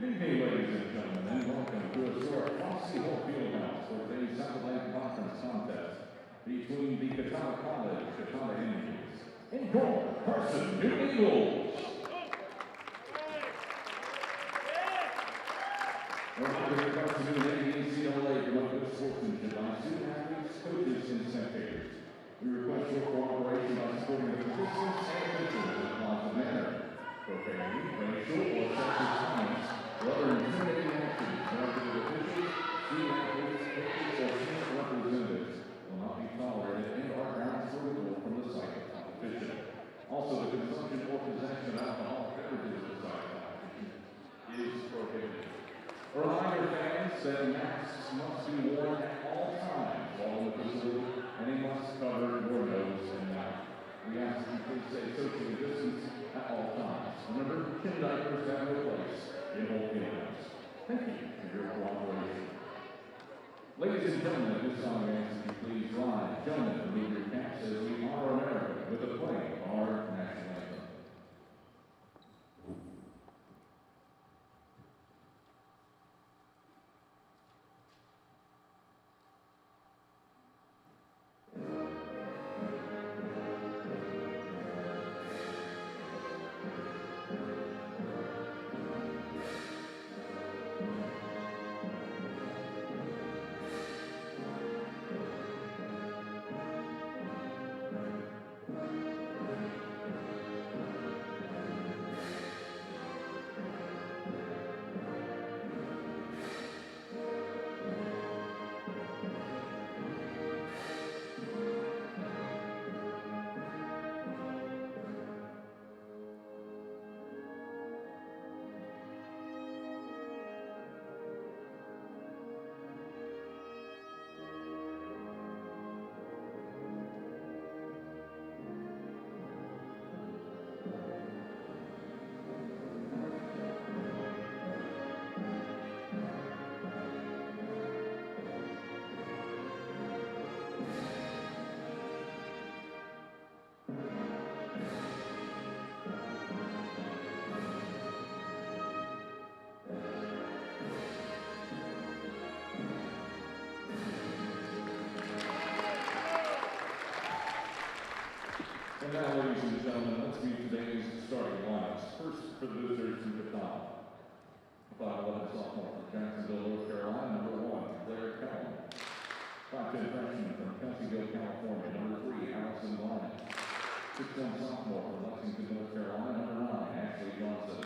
Good evening, ladies and gentlemen, and welcome to a historic Fossey Holt Fieldhouse for today's Southland Conference contest between the Catawba College, Catawba Indians, and your Carson-Newman Eagles. Welcome to the Carson-Newman NCAA Collective Sportsmanship by student athletes, coaches, and spectators. We request your cooperation by supporting the participants and officials in a positive manner. Profanity, racial, or sexist comments, or other intimidating actions directed at officials, student athletes, coaches, or team representatives will not be tolerated and are grounds for removal from the site of competition. Also, the consumption or possession of alcoholic beverages at the site of competition is prohibited. A reminder, fans, that masks must be worn at all times while in the facility, and they must cover your nose and mouth. We ask that you please stay socially distanced at all times. Remember, chin diapers have no place in Holt Fieldhouse. Thank you for your cooperation. Ladies and gentlemen, at this time, I ask that you please rise. Gentlemen, remove your caps as we honor America with the playing of our national anthem. And now, ladies and gentlemen, let's meet today's starting lineups. First, for the visitors from Catawba. 5'11" sophomore from Jacksonville, North Carolina, number 1, Blair Kellman. 5'10" freshman from Kelseyville, California, number 3, Allison Lyman. 6'1" sophomore from Lexington, North Carolina, number 9, Ashley Johnson.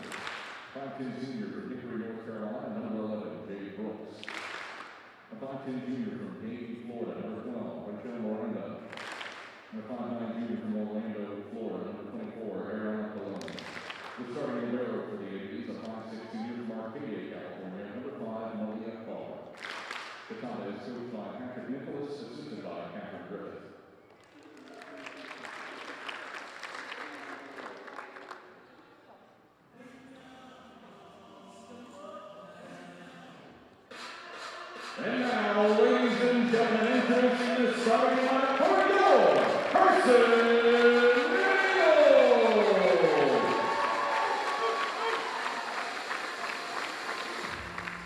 5'10" junior from Hickory, North Carolina, number 11, Jay Brooks. A 5'10" junior from Dayton, Florida, number 12, Rachel Miranda. Number 5'9" junior from Orlando, Florida, number 24, Aaron Colon. The starting libero for the Aggies, a 5'6" junior from Arcadia, California, number 5, Malia Carr. The Catawba is coached by Patrick Nicholas, assisted by Catherine Griffith. And now, ladies and gentlemen, introducing the starting lineup for your Carson-Newman Eagles.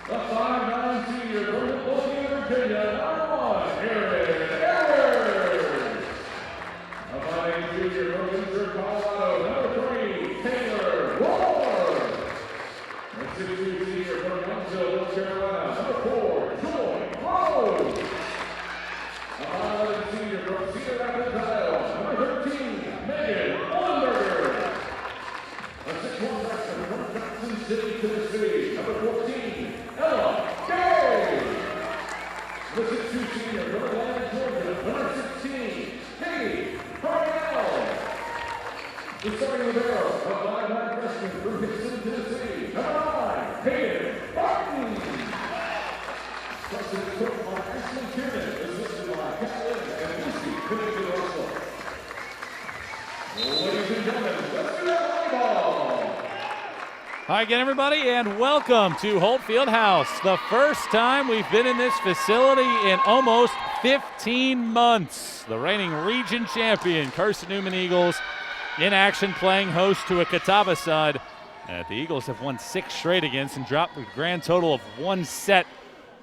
The 5'9" senior from Midlothian, Virginia, number 1, Aaron Edwards. A 5'8" junior from Windsor, Colorado, number 3, Taylor Ward. A 6'2" senior from Youngsville, North Carolina, number 4, Joy Rose. A 5'11" senior from Cedar Rapids, Iowa, number 13, Megan Ullenberger. A 6'1" freshman from Johnson City, Tennessee, number 14, Ella Gay. The 6'2" senior from Atlanta, Georgia, number 16, Katie Parnell. The starting libero, a 5'9" freshman from Hickson, Tennessee, number 9, Hayden Barton. Plus, it's coached by Ashley Kiernan, assisted by Kathleen and Lucy Pinnick-Russell. Ladies and gentlemen, let's do that volleyball. Hi again, everybody, and welcome to Holt Fieldhouse. The first time we've been in this facility in almost 15 months. The reigning region champion, Carson-Newman Eagles, in action playing host to a Catawba side The Eagles have won 6 straight against and dropped a grand total of 1 set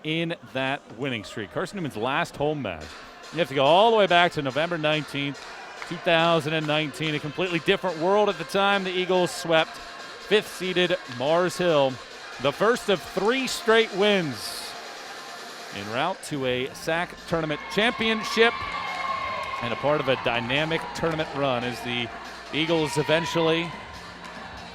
in that winning streak. Carson-Newman's last home match. You have to go all the way back to November 19th, 2019. A completely different world at the time. The Eagles swept 5th-seeded Mars Hill. The first of 3 straight wins en route to a SAC tournament championship and a part of a dynamic tournament run as the Eagles eventually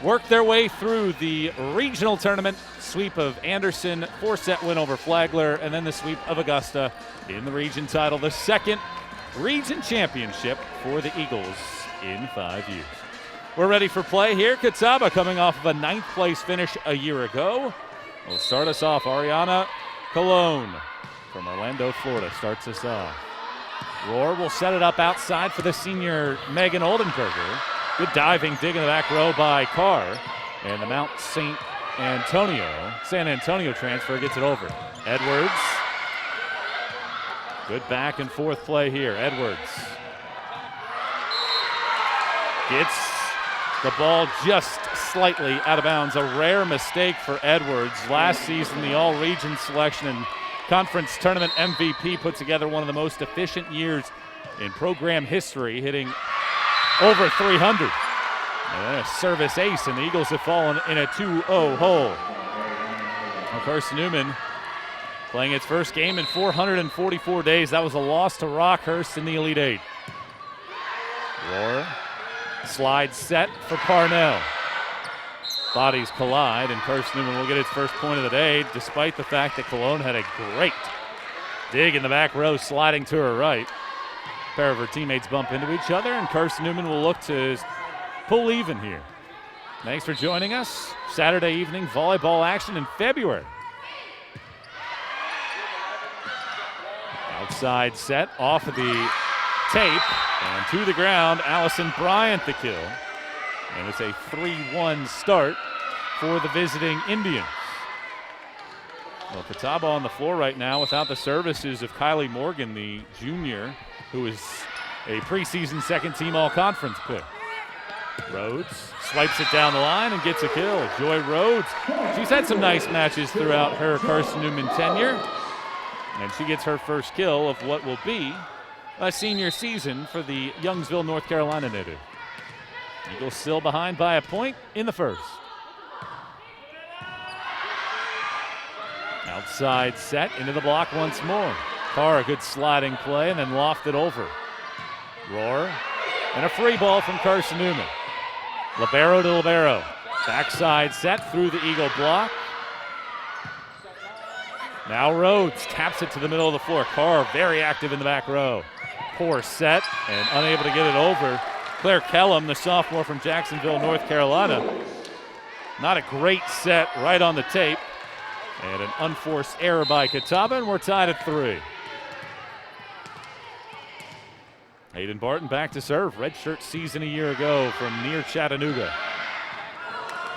worked their way through the regional tournament, sweep of Anderson, 4-set win over Flagler, and then the sweep of Augusta in the region title, the second region championship for the Eagles in 5 years. We're ready for play here. Catawba coming off of a 9th place finish a year ago. Will start us off. Ariana Colon from Orlando, Florida starts us off. Roar will set it up outside for the senior Megan Oldenburger. Good diving dig in the back row by Carr. And the Mount San Antonio transfer gets it over. Edwards. Good back and forth play here. Edwards gets the ball just slightly out of bounds. A rare mistake for Edwards. Last season, the all-region selection and conference tournament MVP put together one of the most efficient years in program history, hitting over 300. And a service ace, and the Eagles have fallen in a 2-0 hole. Carson-Newman playing its first game in 444 days. That was a loss to Rockhurst in the Elite Eight. Roar. Slide set for Parnell. Bodies collide, and Carson-Newman will get its first point of the day, despite the fact that Cologne had a great dig in the back row, sliding to her right. A pair of her teammates bump into each other, and Carson-Newman will look to pull even here. Thanks for joining us. Saturday evening volleyball action in February. Outside set off of the tape and to the ground. Allison Bryant the kill. And it's a 3-1 start for the visiting Indians. Well, Catawba on the floor right now without the services of Kylie Morgan, the junior, who is a preseason second-team all-conference pick. Rhodes swipes it down the line and gets a kill. Joy Rhodes, she's had some nice matches throughout her Carson-Newman tenure, and she gets her first kill of what will be a senior season for the Youngsville, North Carolina native. Eagles still behind by a point in the first. Outside set into the block once more. Carr, a good sliding play and then lofted over. Roar and a free ball from Carson-Newman. Libero to libero. Backside set through the Eagle block. Now Rhodes taps it to the middle of the floor. Carr very active in the back row. Poor set and unable to get it over. Claire Kellum, the sophomore from Jacksonville, North Carolina. Not a great set right on the tape. And an unforced error by Catawba, and we're tied at 3. Hayden Barton back to serve. Redshirt season a year ago from near Chattanooga.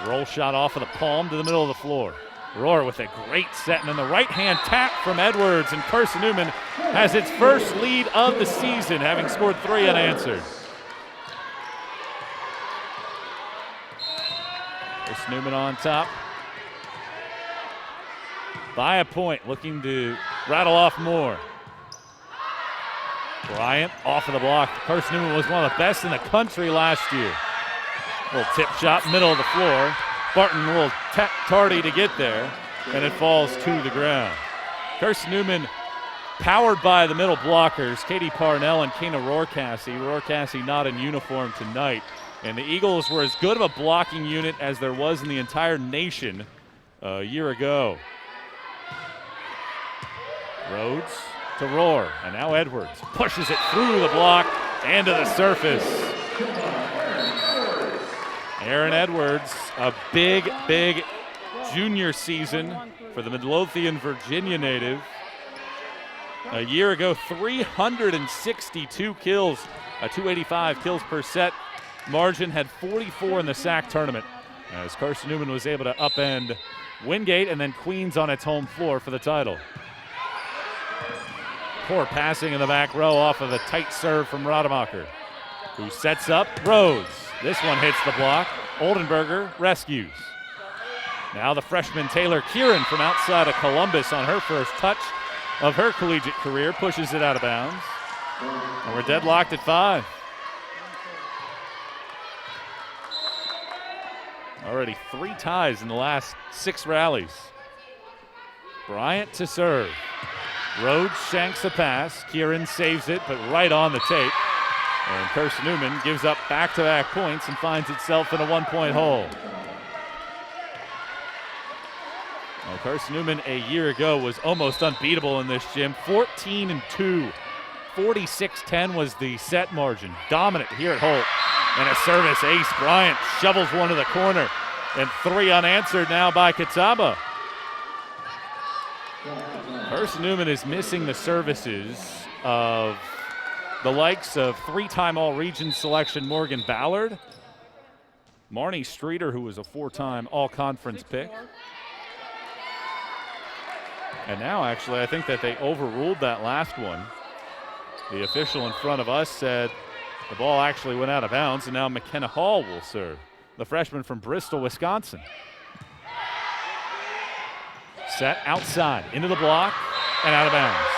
Roll shot off of the palm to the middle of the floor. Roar with a great set, and then the right-hand tap from Edwards, and Carson-Newman has its first lead of the season, having scored 3 unanswered. Carson-Newman on top. By a point, looking to rattle off more. Bryant off of the block. Carson-Newman was one of the best in the country last year. Little tip shot, middle of the floor. Barton a little tardy to get there, and it falls to the ground. Carson-Newman powered by the middle blockers, Katie Parnell and Kana Roarcassie. Roarcassie not in uniform tonight. And the Eagles were as good of a blocking unit as there was in the entire nation a year ago. Rhodes to Roar, and now Edwards pushes it through the block and to the surface. Aaron Edwards, a big junior season for the Midlothian, Virginia native. A year ago, 362 kills, a 285 kills per set margin, had 44 in the SAC tournament, as Carson-Newman was able to upend Wingate and then Queens on its home floor for the title. Poor passing in the back row off of the tight serve from Rademacher, who sets up Rhodes. This one hits the block. Oldenburger rescues. Now the freshman Taylor Kieran from outside of Columbus on her first touch of her collegiate career pushes it out of bounds. And we're deadlocked at 5. Already 3 ties in the last 6 rallies. Bryant to serve. Rhodes shanks a pass. Kieran saves it, but right on the tape. And Carson-Newman gives up back-to-back points and finds itself in a 1-point hole. Well, Carson-Newman a year ago was almost unbeatable in this gym. 14-2. 46-10 was the set margin. Dominant here at Holt. And a service ace. Bryant shovels one to the corner. And 3 unanswered now by Catawba. Carson-Newman is missing the services of the likes of 3-time All-Region selection Morgan Ballard, Marnie Streeter, who was a 4-time All-Conference pick. And now, actually, I think that they overruled that last one. The official in front of us said the ball actually went out of bounds, and now McKenna Hall will serve, the freshman from Bristol, Wisconsin. Set outside, into the block, and out of bounds.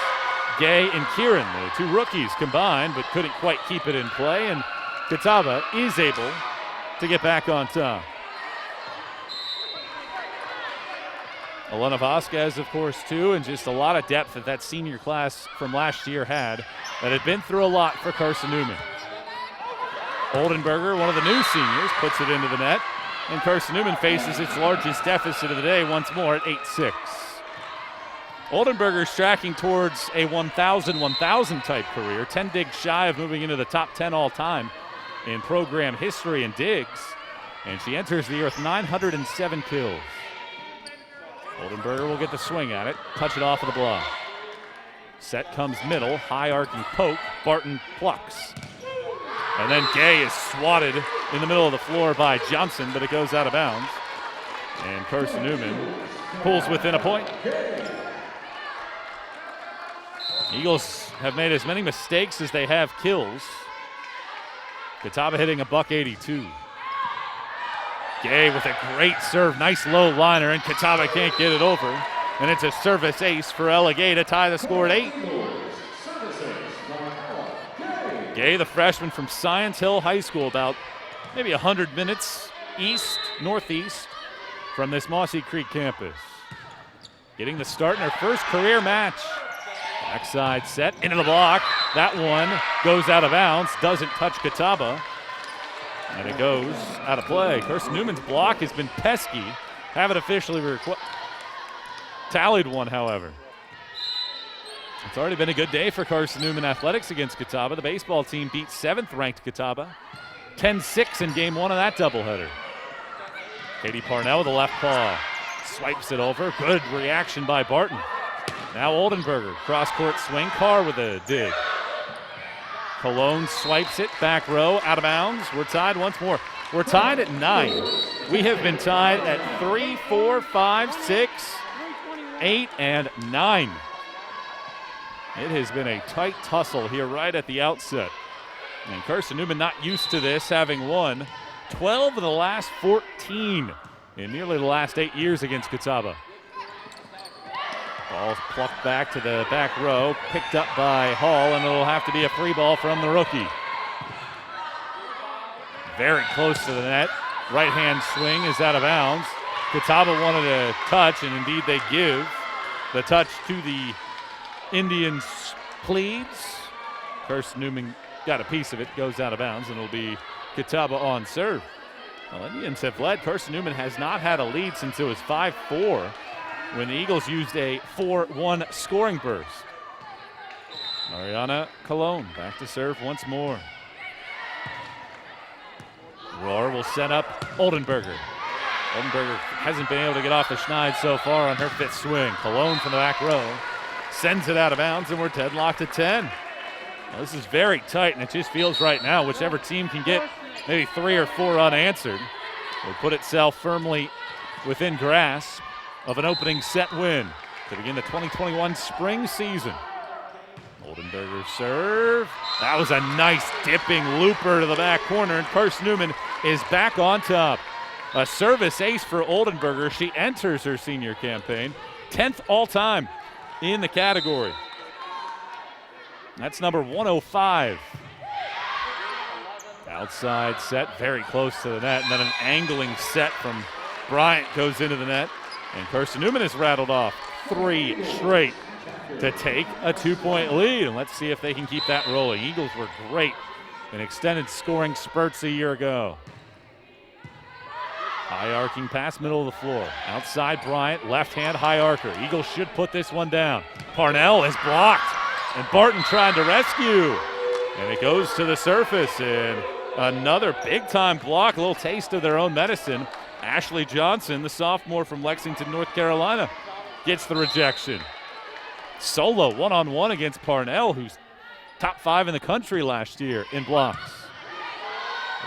Gay and Kieran, the 2 rookies combined, but couldn't quite keep it in play, and Catawba is able to get back on top. Elena Vasquez, of course, too, and just a lot of depth that senior class from last year had that had been through a lot for Carson-Newman. Oldenburger, one of the new seniors, puts it into the net, and Carson-Newman faces its largest deficit of the day once more at 8-6. Oldenburger's tracking towards a 1,000 type career, 10 digs shy of moving into the top 10 all-time in program history and digs, and she enters the year with 907 kills. Oldenburger will get the swing at it, touch it off of the block. Set comes middle, high arcing poke, Barton plucks. And then Gay is swatted in the middle of the floor by Johnson, but it goes out of bounds. And Carson-Newman pulls within a point. Eagles have made as many mistakes as they have kills. Catawba hitting a .182. Gay with a great serve, nice low liner, and Catawba can't get it over. And it's a service ace for Ella Gay to tie the score at 8. Gay, the freshman from Science Hill High School, about maybe 100 minutes northeast from this Mossy Creek campus. Getting the start in her first career match. Backside set, into the block. That one goes out of bounds, doesn't touch Catawba. And it goes out of play. Carson-Newman's block has been pesky. Haven't officially tallied one, however. It's already been a good day for Carson-Newman athletics against Catawba. The baseball team beat 7th-ranked Catawba. 10-6 in game 1 of that doubleheader. Katie Parnell with the left paw. Swipes it over. Good reaction by Barton. Now Oldenburger, cross-court swing. Carr with a dig. Cologne swipes it, back row, out of bounds. We're tied once more. We're tied at 9. We have been tied at 3, 4, 5, 6, 8, and 9. It has been a tight tussle here right at the outset. And Carson-Newman not used to this, having won 12 of the last 14 in nearly the last 8 years against Catawba. Ball plucked back to the back row, picked up by Hall, and it'll have to be a free ball from the rookie. Very close to the net. Right-hand swing is out of bounds. Catawba wanted a touch, and indeed they give the touch to the Indians' pleads. Carson-Newman got a piece of it, goes out of bounds, and it'll be Catawba on serve. Well, Indians have led. Carson-Newman has not had a lead since it was 5-4. When the Eagles used a 4-1 scoring burst. Mariana Cologne back to serve once more. Rohr will set up Oldenburger. Oldenburger hasn't been able to get off the schneid so far on her 5th swing. Cologne from the back row sends it out of bounds, and we're deadlocked at 10. Well, this is very tight, and it just feels right now whichever team can get maybe 3 or 4 unanswered will put itself firmly within grasp of an opening set win to begin the 2021 spring season. Oldenburger serve. That was a nice dipping looper to the back corner, and Carson-Newman is back on top. A service ace for Oldenburger. She enters her senior campaign. 10th all-time in the category. That's number 105. Outside set, very close to the net, and then an angling set from Bryant goes into the net, and Carson-Newman is rattled off 3 straight to take a 2-point lead, and let's see if they can keep that rolling. Eagles were great in extended scoring spurts a year ago. High arcing pass, middle of the floor. Outside Bryant, left hand high archer. Eagles should put this one down. Parnell is blocked, and Barton trying to rescue. And it goes to the surface, and another big-time block, a little taste of their own medicine. Ashley Johnson, the sophomore from Lexington, North Carolina, gets the rejection. Solo one-on-one against Parnell, who's top 5 in the country last year in blocks.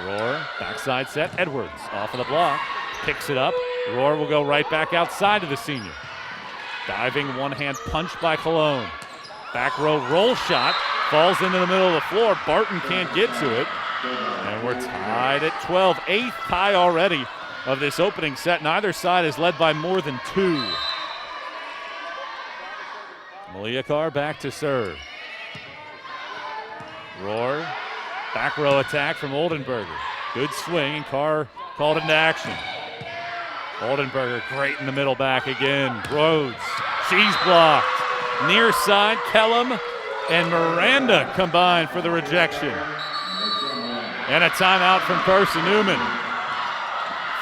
Rohr, backside set, Edwards off of the block, picks it up. Rohr will go right back outside to the senior. Diving one-hand punch by Cologne. Back row roll shot, falls into the middle of the floor. Barton can't get to it. And we're tied at 12. 8th tie already of this opening set. Neither side is led by more than 2. Malia Carr back to serve. Rohr, back row attack from Oldenburger. Good swing, and Carr called into action. Oldenburger great in the middle back again. Rhodes, she's blocked. Near side, Kellum and Miranda combine for the rejection. And a timeout from Carson-Newman.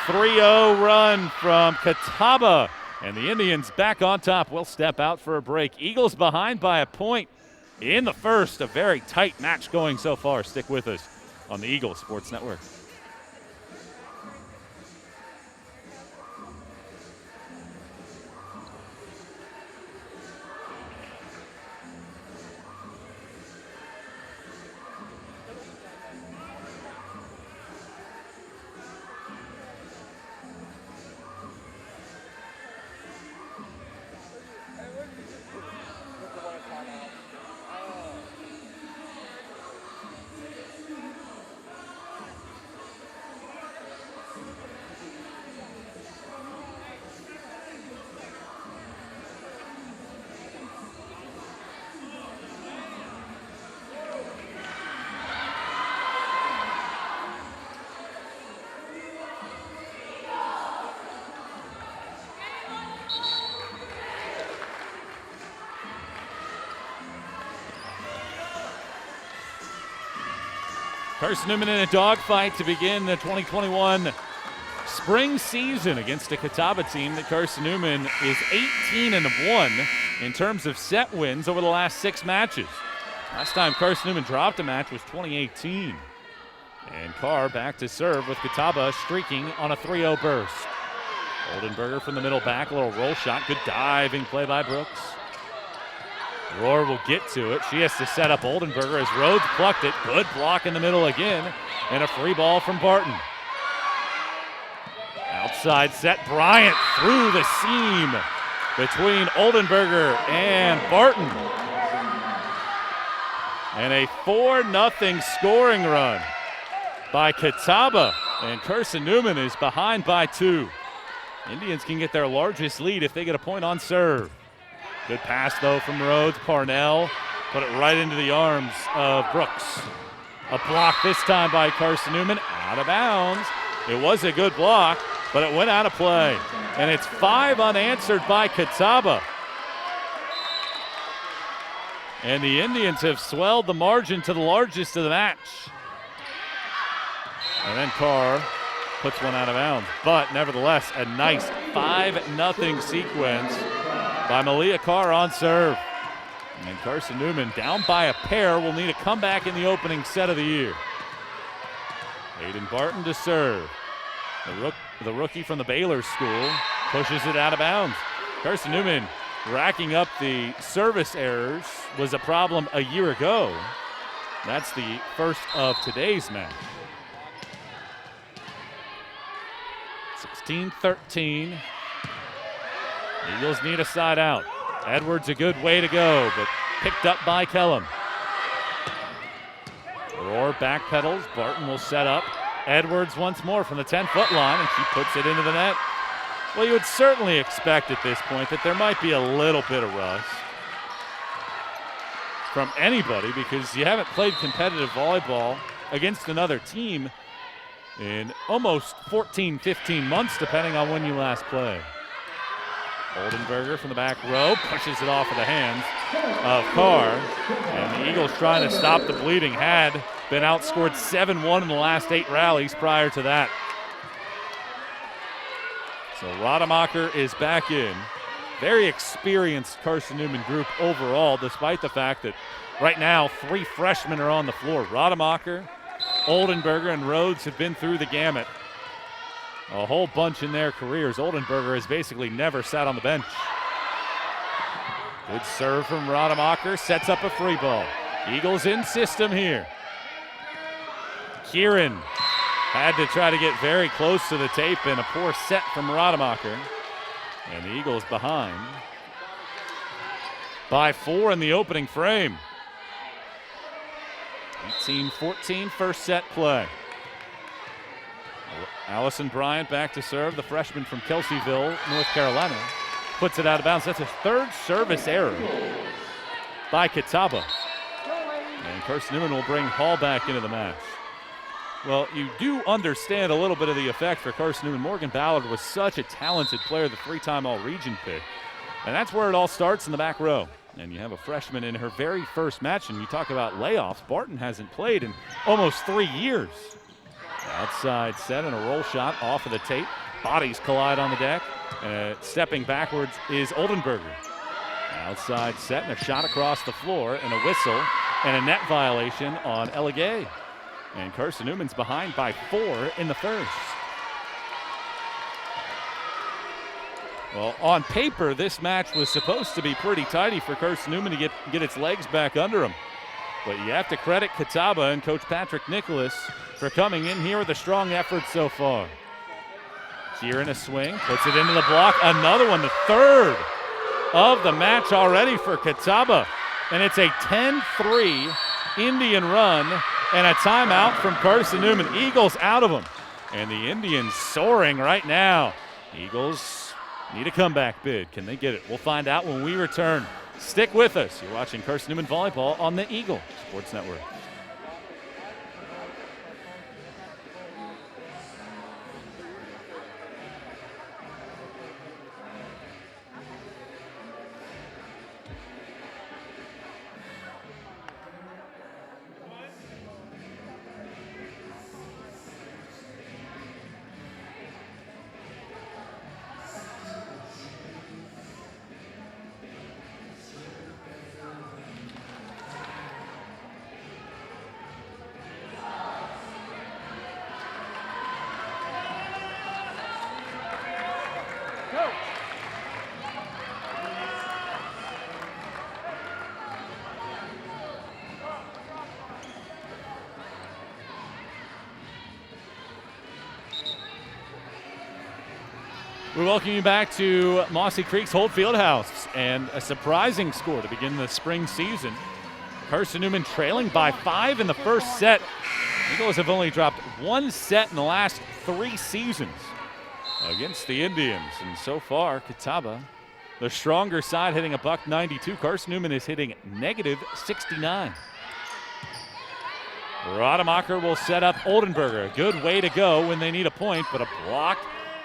3-0 run from Catawba. And the Indians back on top. We'll step out for a break. Eagles behind by a point in the first. A very tight match going so far. Stick with us on the Eagles Sports Network. Carson-Newman in a dogfight to begin the 2021 spring season against a Catawba team that Carson-Newman is 18-1 in terms of set wins over the last 6 matches. Last time Carson-Newman dropped a match was 2018. And Carr back to serve with Catawba streaking on a 3-0 burst. Oldenburger from the middle back, a little roll shot. Good diving play by Brooks. Rohr will get to it. She has to set up Oldenburger as Rhodes plucked it. Good block in the middle again. And a free ball from Barton. Outside set. Bryant through the seam between Oldenburger and Barton. And a 4-0 scoring run by Catawba. And Carson-Newman is behind by 2. Indians can get their largest lead if they get a point on serve. Good pass, though, from Rhodes. Parnell put it right into the arms of Brooks. A block this time by Carson-Newman. Out of bounds. It was a good block, but it went out of play. And it's 5 unanswered by Catawba. And the Indians have swelled the margin to the largest of the match. And then Carr puts one out of bounds. But nevertheless, a nice 5-0 sequence by Malia Carr on serve. And Carson-Newman down by a pair will need a comeback in the opening set of the year. Hayden Barton to serve. The rookie from the Baylor school pushes it out of bounds. Carson-Newman racking up the service errors was a problem a year ago. That's the first of today's match. 16-13. Eagles need a side out. Edwards a good way to go, but picked up by Kellum. Rohr backpedals. Barton will set up. Edwards once more from the 10-foot line, and she puts it into the net. Well, you would certainly expect at this point that there might be a little bit of rust from anybody because you haven't played competitive volleyball against another team in almost 14, 15 months, depending on when you last played. Oldenburger from the back row pushes it off of the hands of Carr. And the Eagles trying to stop the bleeding had been outscored 7-1 in the last 8 rallies prior to that. So Rademacher is back in. Very experienced Carson-Newman group overall, despite the fact that right now 3 freshmen are on the floor. Rademacher, Oldenburger, and Rhodes have been through the gamut. A whole bunch in their careers. Oldenburger has basically never sat on the bench. Good serve from Rademacher, sets up a free ball. Eagles in system here. Kieran had to try to get very close to the tape, and a poor set from Rademacher. And the Eagles behind by 4 in the opening frame. 18-14 first set play. Allison Bryant back to serve, the freshman from Kelseyville, North Carolina. Puts it out of bounds. That's a 3rd service error by Catawba. And Carson-Newman will bring Hall back into the match. Well, you do understand a little bit of the effect for Carson-Newman. Morgan Ballard was such a talented player, the 3-time All-Region pick. And that's where it all starts in the back row. And you have a freshman in her very first match, and you talk about layoffs. Barton hasn't played in almost 3 years. Outside set and a roll shot off of the tape. Bodies collide on the deck. Stepping backwards is Oldenburger. Outside set and a shot across the floor and a whistle and a net violation on Ella Gay. And Carson-Newman's behind by 4 in the first. Well, on paper, this match was supposed to be pretty tidy for Carson-Newman to get its legs back under him. But you have to credit Catawba and Coach Patrick Nicholas for coming in here with a strong effort so far. Kieran a swing, puts it into the block. Another one, the 3rd of the match already for Catawba. And it's a 10-3 Indian run and a timeout from Carson-Newman. Eagles out of them. And the Indians soaring right now. Eagles need a comeback bid. Can they get it? We'll find out when we return. Stick with us. You're watching Carson-Newman Volleyball on the Eagle Sports Network. We welcome you back to Mossy Creek's Holt Fieldhouse, and a surprising score to begin the spring season. Carson-Newman trailing by 5 in the first set. Eagles have only dropped 1 set in the last 3 seasons against the Indians, and so far Catawba, the stronger side, hitting a .92. Carson-Newman is hitting -69. Rademacher will set up Oldenburger. A good way to go when they need a point, but a block.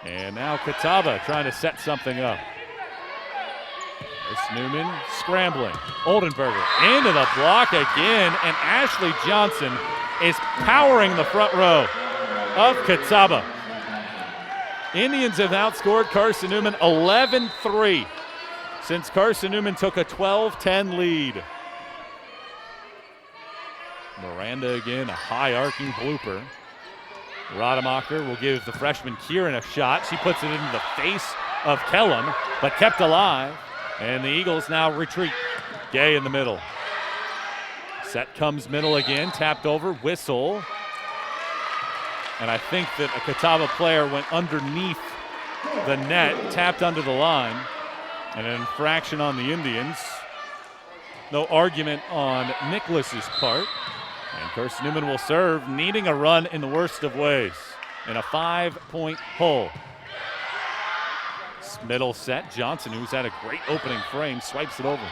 And now Catawba trying to set something up. Carson-Newman scrambling. Oldenburger into the block again, and Ashley Johnson is powering the front row of Catawba. Indians have outscored Carson-Newman 11-3 since Carson-Newman took a 12-10 lead. Miranda again, a high arcing blooper. Rademacher will give the freshman Kieran a shot. She puts it into the face of Kellum, but kept alive. And the Eagles now retreat. Gay in the middle. Set comes middle again, tapped over, whistle. And I think that a Catawba player went underneath the net, tapped under the line. And an infraction on the Indians. No argument on Nicholas's part. And Carson-Newman will serve, needing a run in the worst of ways in a 5-point hole. Middle set, Johnson, who's had a great opening frame, swipes it over.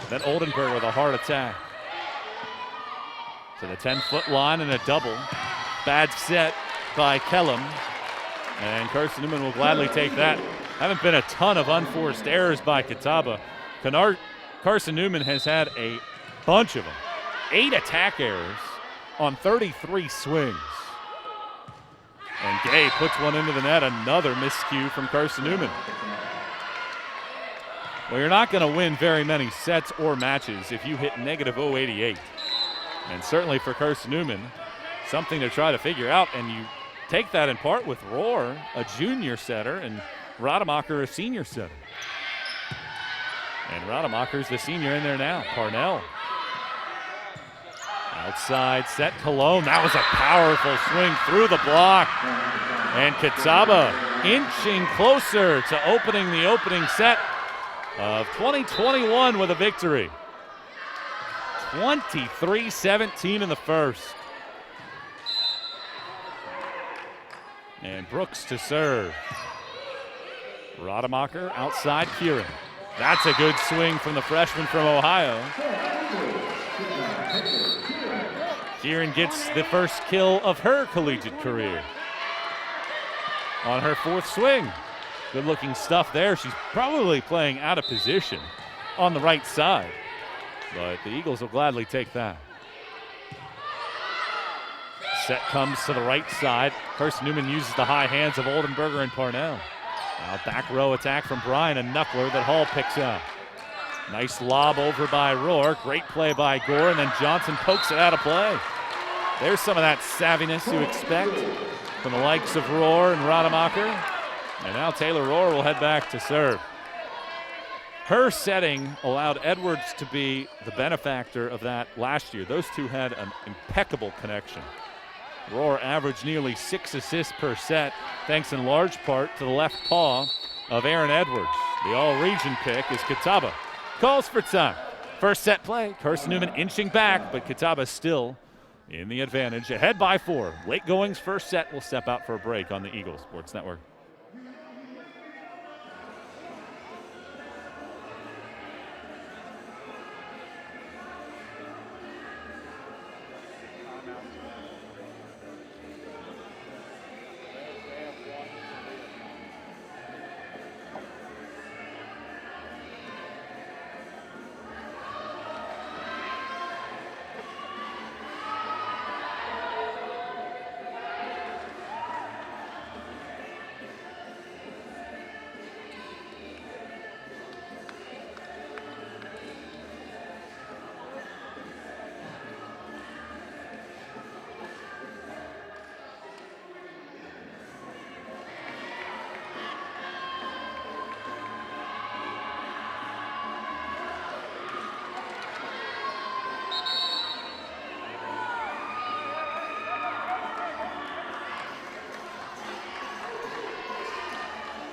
Then Oldenburg with a hard attack. To the 10-foot line and a double. Bad set by Kellum. And Carson-Newman will gladly take that. Haven't been a ton of unforced errors by Catawba. Carson-Newman has had a bunch of them. 8 attack errors on 33 swings. And Gay puts one into the net, another miscue from Carson-Newman. Well, you're not going to win very many sets or matches if you hit negative 088. And certainly for Carson-Newman, something to try to figure out. And you take that in part with Rohr, a junior setter, and Rademacher, a senior setter. And Rademacher's the senior in there now. Parnell. Outside set, Cologne. That was a powerful swing through the block. And Catawba inching closer to opening the opening set of 2021 with a victory. 23-17 in the first. And Brooks to serve. Rademacher outside Kieran. That's a good swing from the freshman from Ohio. Kieran gets the first kill of her collegiate career on her 4th swing. Good looking stuff there. She's probably playing out of position on the right side, but the Eagles will gladly take that. Set comes to the right side. Carson-Newman uses the high hands of Oldenburger and Parnell. Now back row attack from Bryan, a knuckler that Hall picks out. Nice lob over by Rohr. Great play by Gore, and then Johnson pokes it out of play. There's some of that savviness you expect from the likes of Rohr and Rademacher. And now Taylor Rohr will head back to serve. Her setting allowed Edwards to be the benefactor of that last year. Those two had an impeccable connection. Rohr averaged nearly 6 assists per set, thanks in large part to the left paw of Aaron Edwards. The all-region pick is Catawba. Calls for time. First set play, Carson-Newman inching back, but Catawba still in the advantage, ahead by 4. Late goings first set will step out for a break on the Eagles Sports Network.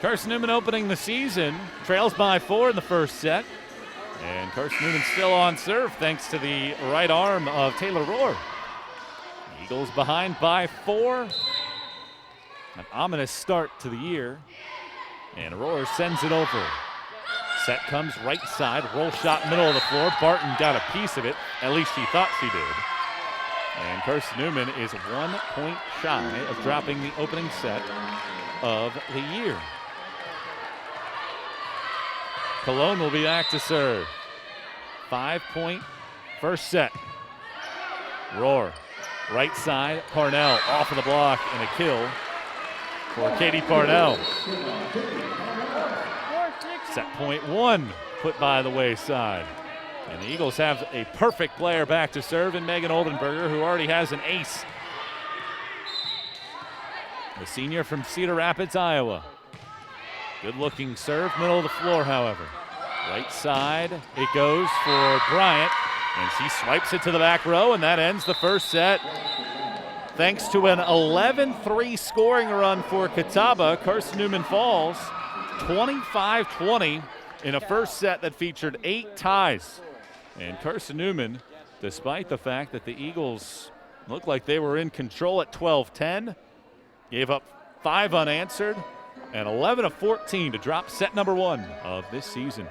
Carson-Newman opening the season, trails by 4 in the first set. And Carson-Newman still on serve thanks to the right arm of Taylor Rohr. Eagles behind by 4. An ominous start to the year. And Rohr sends it over. Set comes right side, roll shot middle of the floor. Barton got a piece of it, at least she thought she did. And Carson-Newman is 1 point shy of dropping the opening set of the year. Cologne will be back to serve. 5-point first set. Rohr, right side, Parnell off of the block and a kill for Katie Parnell. Set point 1 put by the wayside. And the Eagles have a perfect player back to serve in Megan Oldenburger, who already has an ace. The senior from Cedar Rapids, Iowa. Good looking serve, middle of the floor, however. Right side, it goes for Bryant, and she swipes it to the back row, and that ends the first set. Thanks to an 11-3 scoring run for Catawba, Carson-Newman falls 25-20 in a first set that featured 8 ties. And Carson-Newman, despite the fact that the Eagles Looked like they were in control at 12-10. Gave up 5 unanswered and 11 of 14 to drop set number 1 of this season.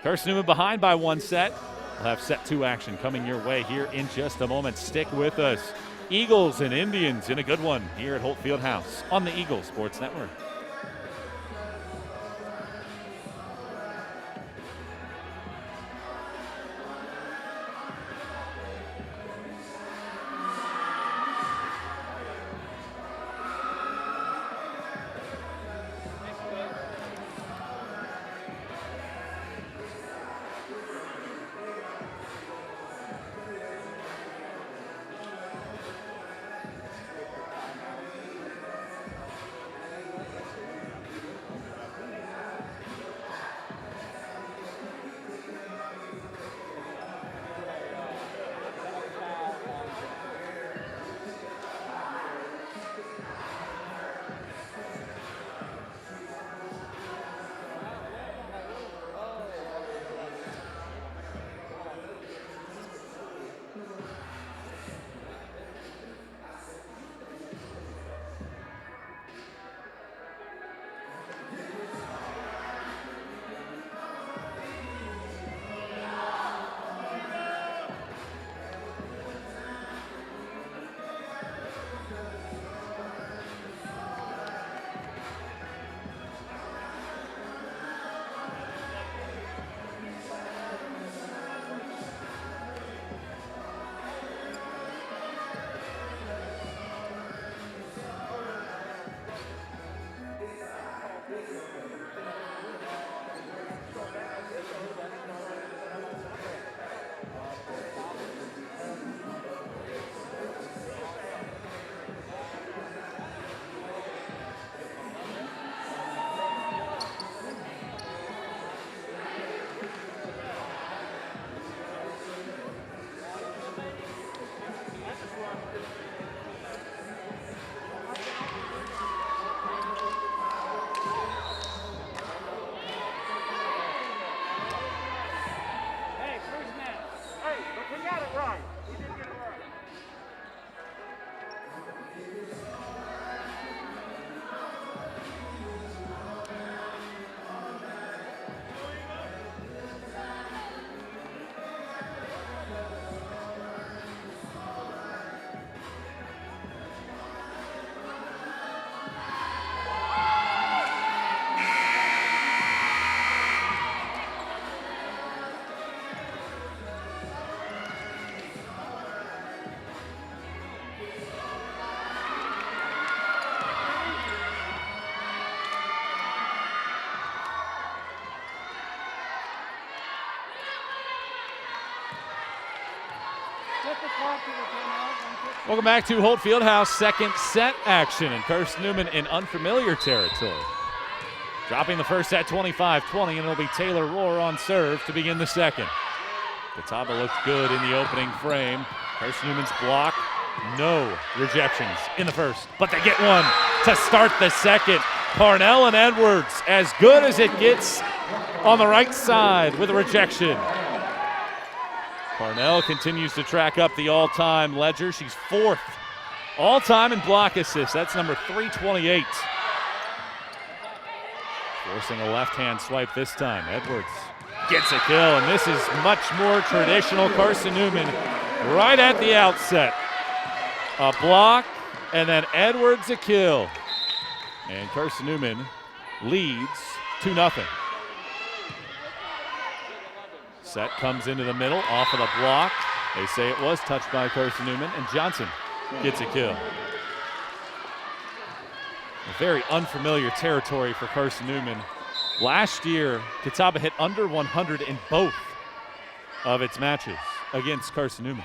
Carson-Newman behind by 1 set. We'll have set 2 action coming your way here in just a moment. Stick with us. Eagles and Indians in a good one here at Holt Fieldhouse on the Eagles Sports Network. Welcome back to Holt Fieldhouse, second set action, and Carson-Newman in unfamiliar territory. Dropping the first set 25-20, and it'll be Taylor Rohr on serve to begin the second. Catawba looked good in the opening frame. Carson-Newman's block, no rejections in the first, but they get one to start the second. Parnell and Edwards, as good as it gets on the right side with a rejection. Parnell continues to track up the all-time ledger. She's 4th all-time in block assists. That's number 328. Forcing a left-hand swipe this time. Edwards gets a kill, and this is much more traditional Carson-Newman right at the outset. A block, and then Edwards a kill. And Carson-Newman leads 2-0. Set comes into the middle, off of the block. They say it was touched by Carson-Newman, and Johnson gets a kill. A very unfamiliar territory for Carson-Newman. Last year, Catawba hit under 100 in both of its matches against Carson-Newman.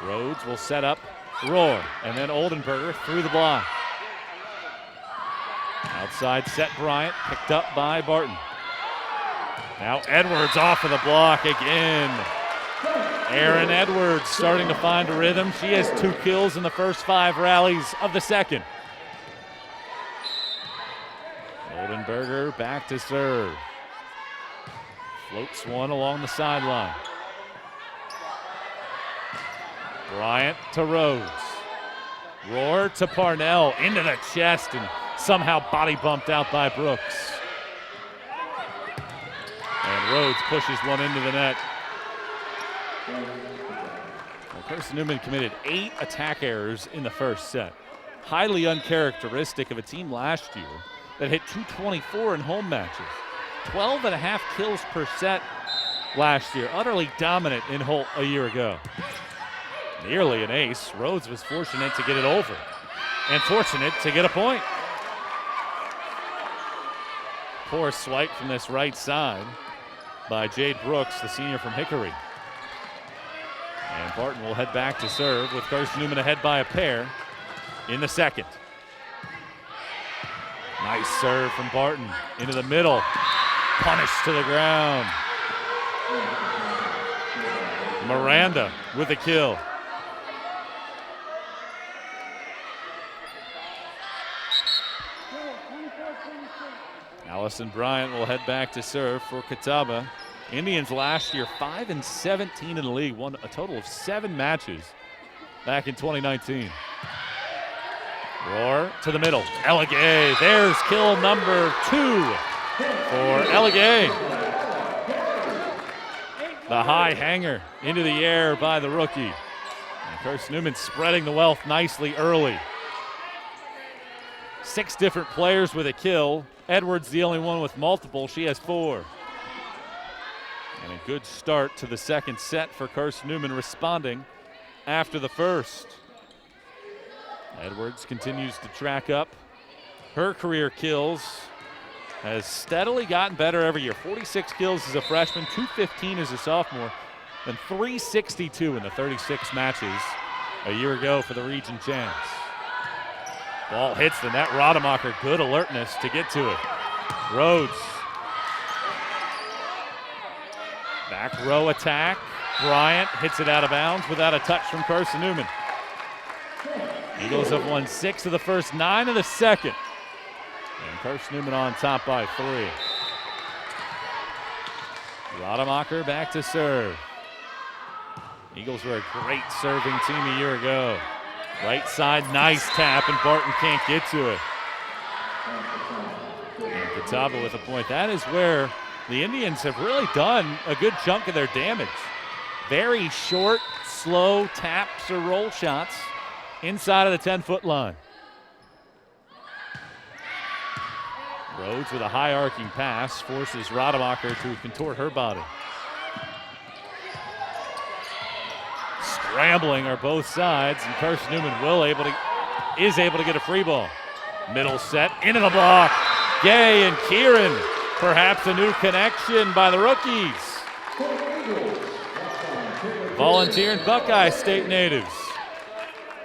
Rhodes will set up Rohr, and then Oldenburger through the block. Outside set Bryant, picked up by Barton. Now Edwards off of the block again. Erin Edwards starting to find a rhythm. She has 2 kills in the first 5 rallies of the second. Oldenburger back to serve. Floats one along the sideline. Bryant to Rhodes. Roar to Parnell, into the chest, and somehow body bumped out by Brooks. And Rhodes pushes one into the net. Well, Carson-Newman committed 8 attack errors in the first set. Highly uncharacteristic of a team last year that hit .224 in home matches. 12.5 kills per set last year. Utterly dominant in Holt a year ago. Nearly an ace. Rhodes was fortunate to get it over and fortunate to get a point. Poor swipe from this right side by Jade Brooks, the senior from Hickory. And Barton will head back to serve with Carson-Newman ahead by a pair in the second. Nice serve from Barton into the middle. Punished to the ground. Miranda with a kill. Allison Bryant will head back to serve for Catawba. Indians last year 5-17 in the league, won a total of 7 matches back in 2019. Roar to the middle. Elegay, there's kill number 2 for Elegay. The high hanger into the air by the rookie. And Carson-Newman spreading the wealth nicely early. 6 different players with a kill. Edwards the only one with multiple. She has 4. And a good start to the second set for Carson-Newman, responding after the first. Edwards continues to track up. Her career kills has steadily gotten better every year. 46 kills as a freshman, 215 as a sophomore, and 362 in the 36 matches a year ago for the region champs. Ball hits the net. Rademacher, good alertness to get to it. Rhodes. Back row attack. Bryant hits it out of bounds without a touch from Carson-Newman. Eagles have won 6 of the first 9 of the second. And Carson-Newman on top by 3. Rademacher back to serve. Eagles were a great serving team a year ago. Right side, nice tap, and Barton can't get to it. And Catawba with a point. That is where the Indians have really done a good chunk of their damage. Very short, slow taps or roll shots inside of the 10-foot line. Rhodes with a high arcing pass forces Rademacher to contort her body. Scrambling are both sides, and Carson-Newman is able to get a free ball. Middle set into the block. Gay and Kieran, perhaps a new connection by the rookies. Volunteering Buckeye State natives.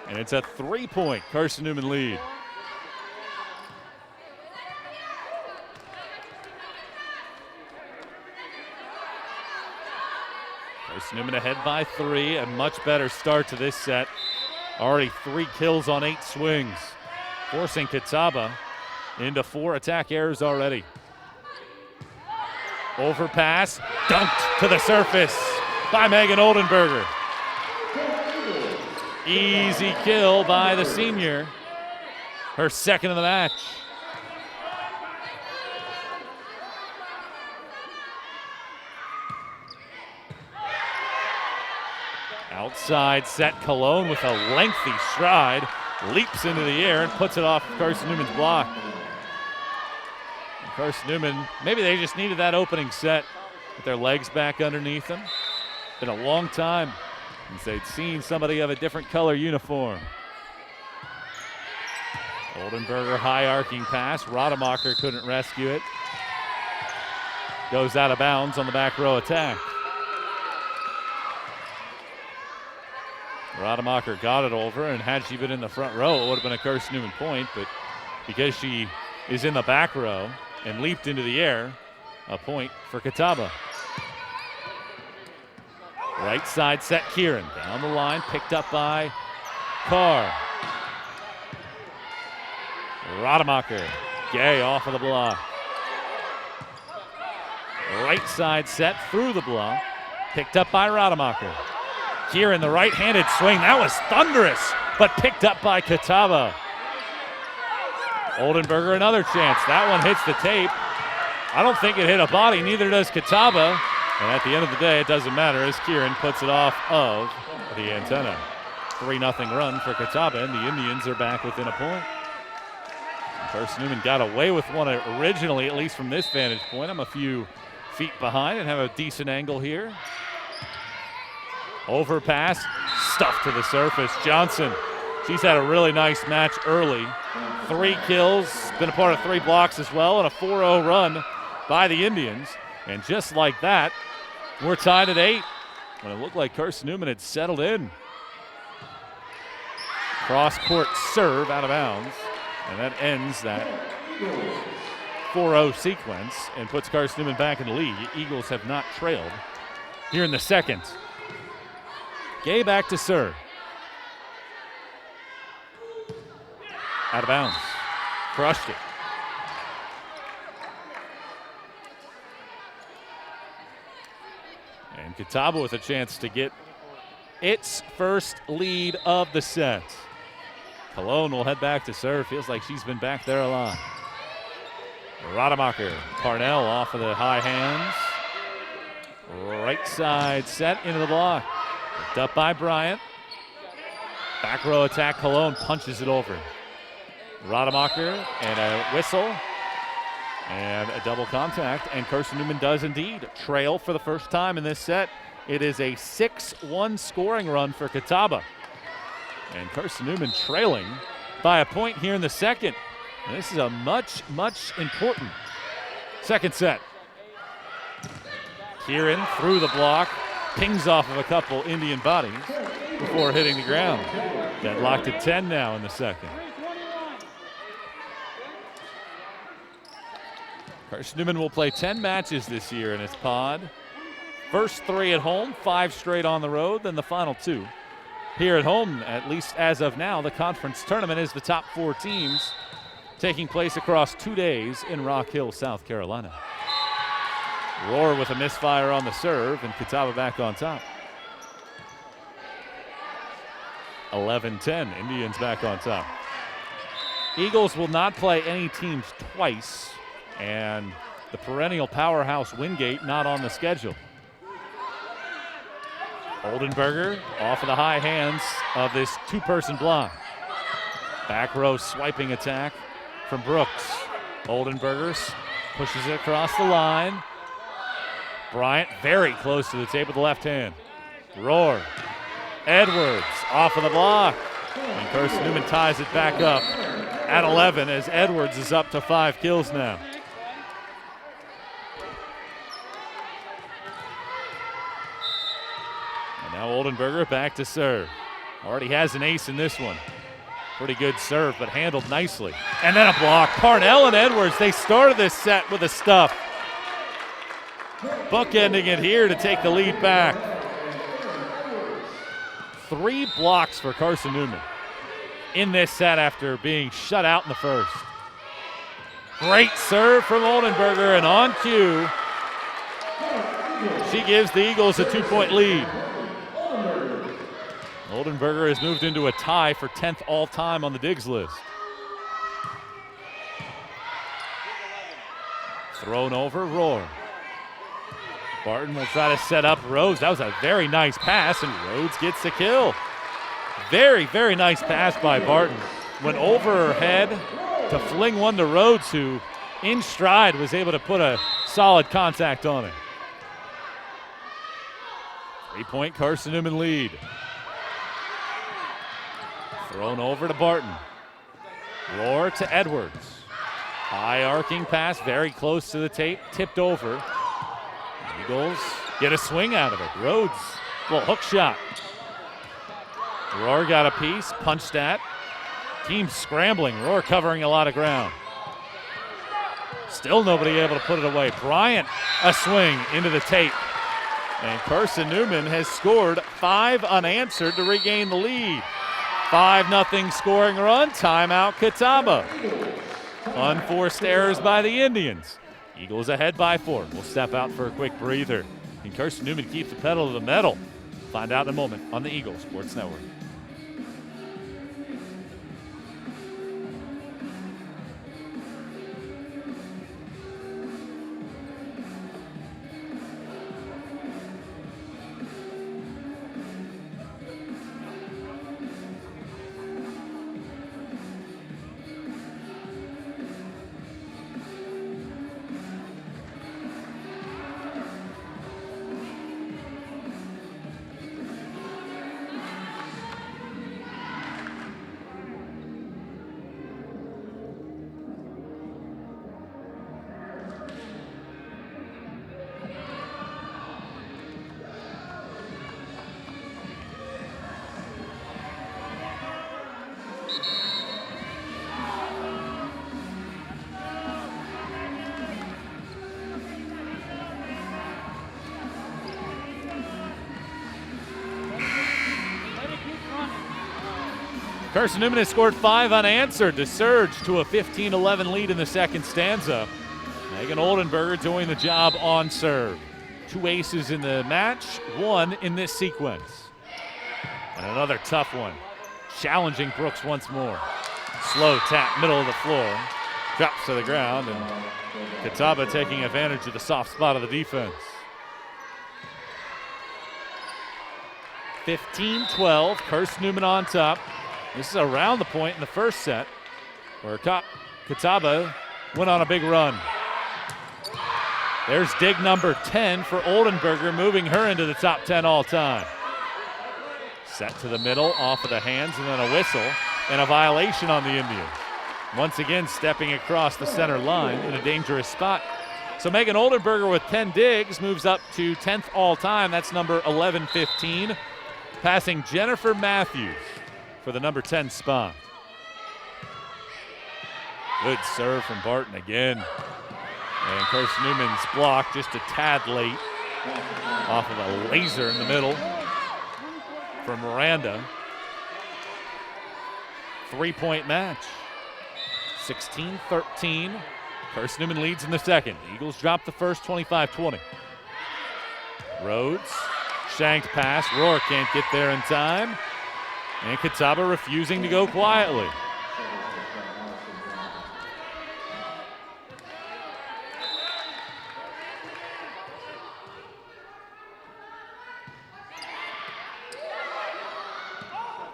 And it's a 3-point Carson-Newman lead. Carson-Newman ahead by 3, a much better start to this set. Already 3 kills on 8 swings, forcing Catawba into 4 attack errors already. Overpass, dunked to the surface by Megan Oldenburger. Easy kill by the senior, her second of the match. Outside set, Cologne with a lengthy stride, leaps into the air and puts it off Carson-Newman's block. And Carson-Newman, maybe they just needed that opening set with their legs back underneath them. Been a long time since they'd seen somebody of a different color uniform. Oldenburger, high arcing pass. Rademacher couldn't rescue it. Goes out of bounds on the back row attack. Rademacher got it over, and had she been in the front row, it would have been a Carson-Newman point, but because she is in the back row and leaped into the air, a point for Catawba. Right side set, Kieran down the line, picked up by Carr. Rademacher, Gay off of the block. Right side set through the block, picked up by Rademacher. Kieran, the right-handed swing. That was thunderous, but picked up by Catawba. Oldenburger, another chance. That one hits the tape. I don't think it hit a body, neither does Catawba. And at the end of the day, it doesn't matter as Kieran puts it off of the antenna. 3-0 run for Catawba, and the Indians are back within a point. Carson-Newman got away with one originally, at least from this vantage point. I'm a few feet behind and have a decent angle here. Overpass, stuffed to the surface. Johnson, she's had a really nice match early. 3 kills, been a part of 3 blocks as well, and a 4-0 run by the Indians. And just like that, we're tied at 8 when it looked like Carson-Newman had settled in. Cross-court serve out of bounds, and that ends that 4-0 sequence and puts Carson-Newman back in the lead. The Eagles have not trailed here in the second. Gay back to serve. Out of bounds. Crushed it. And Catawba with a chance to get its first lead of the set. Cologne will head back to serve. Feels like she's been back there a lot. Rademacher. Parnell off of the high hands. Right side set into the block. Picked up by Bryant. Back row attack. Cologne punches it over. Rademacher and a whistle. And a double contact. And Carson-Newman does indeed trail for the first time in this set. It is a 6-1 scoring run for Catawba. And Carson-Newman trailing by a point here in the second. And this is a much, much important second set. Kieran through the block, pings off of a couple Indian bodies before hitting the ground. Deadlocked at 10 now in the second. Carson-Newman will play 10 matches this year in its pod. First 3 at home, 5 straight on the road, then the final 2 here at home. At least as of now, the conference tournament is the top 4 teams taking place across 2 days in Rock Hill, South Carolina. Rohr with a misfire on the serve, and Catawba back on top. 11-10, Indians back on top. Eagles will not play any teams twice, and the perennial powerhouse Wingate not on the schedule. Oldenburger off of the high hands of this 2-person block. Back row swiping attack from Brooks. Oldenburger pushes it across the line. Bryant very close to the tape with the left hand. Rohr. Edwards off of the block. And Carson-Newman ties it back up at 11 as Edwards is up to 5 kills now. Now Oldenburger back to serve. Already has an ace in this one. Pretty good serve, but handled nicely. And then a block. Parnell and Edwards, they started this set with a stuff. Bookending it here to take the lead back. 3 blocks for Carson-Newman in this set after being shut out in the first. Great serve from Oldenburger, and on cue, she gives the Eagles a 2-point lead. Oldenburger has moved into a tie for 10th all-time on the Diggs list. Thrown over, Rohr. Barton will try to set up Rhodes. That was a very nice pass, and Rhodes gets the kill. Very, very nice pass by Barton. Went over her head to fling one to Rhodes, who in stride was able to put a solid contact on it. 3-point Carson-Newman lead. Thrown over to Barton. Rohr to Edwards. High arcing pass, very close to the tape, tipped over. Eagles get a swing out of it. Rhodes, little hook shot. Rohr got a piece, punched at. Team scrambling, Rohr covering a lot of ground. Still nobody able to put it away. Bryant, a swing into the tape. And Carson-Newman has scored 5 unanswered to regain the lead. 5-0 scoring run, timeout Catawba. Unforced errors by the Indians. Eagles ahead by 4. We'll step out for a quick breather. And Carson-Newman keeps the pedal to the metal. Find out in a moment on the Eagle Sports Network. Carson-Newman has scored 5 unanswered to surge to a 15-11 lead in the second stanza. Megan Oldenburger doing the job on serve. 2 aces in the match, 1 in this sequence. And another tough one. Challenging Brooks once more. Slow tap, middle of the floor. Drops to the ground, and Catawba taking advantage of the soft spot of the defense. 15-12, Carson-Newman on top. This is around the point in the first set where Catawba went on a big run. There's dig number 10 for Oldenburger, moving her into the top 10 all time. Set to the middle, off of the hands, and then a whistle, and a violation on the Indians. Once again, stepping across the center line in a dangerous spot. So Megan Oldenburger with 10 digs moves up to 10th all time. That's number 11-15, passing Jennifer Matthews for the number 10 spot. Good serve from Barton again. And Carson-Newman's block just a tad late off of a laser in the middle from Miranda. 3-point match. 16-13. Carson-Newman leads in the second. Eagles drop the first 25-20. Rhodes, shanked pass. Rohr can't get there in time. And Catawba refusing to go quietly.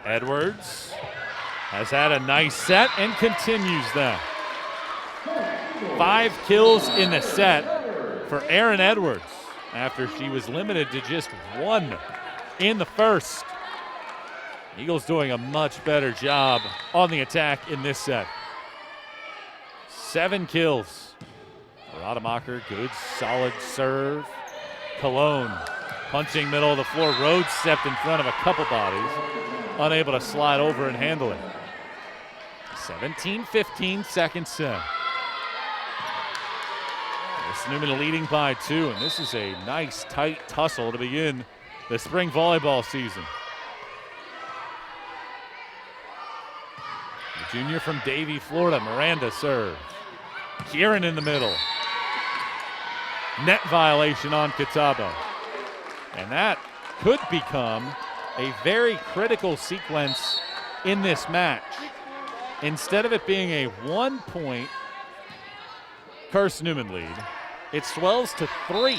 Edwards has had a nice set and continues that. 5 kills in the set for Erin Edwards after she was limited to just 1 in the first. Eagles doing a much better job on the attack in this set. 7 kills. Rademacher, good solid serve. Cologne punching middle of the floor. Rhodes stepped in front of a couple bodies, unable to slide over and handle it. 17-15 second set. Newman leading by 2, and this is a nice tight tussle to begin the spring volleyball season. The junior from Davie, Florida, Miranda serve. Kieran in the middle. Net violation on Catawba. And that could become a very critical sequence in this match. Instead of it being a 1-point Carson-Newman lead, it swells to 3.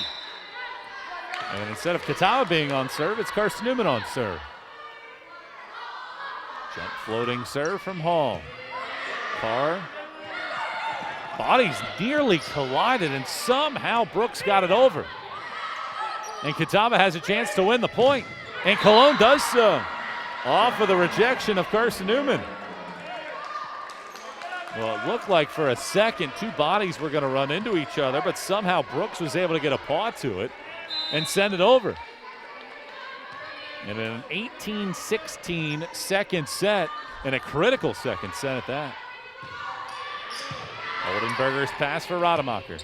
And instead of Catawba being on serve, it's Carson-Newman on serve. Jump floating serve from Hall. Carr. Bodies nearly collided, and somehow Brooks got it over. And Catawba has a chance to win the point. And Cologne does so. Off of the rejection of Carson-Newman. Well, it looked like for a second 2 bodies were going to run into each other, but somehow Brooks was able to get a paw to it and send it over. And an 18-16 second set, and a critical second set at that. Oldenburger's pass for Rademacher.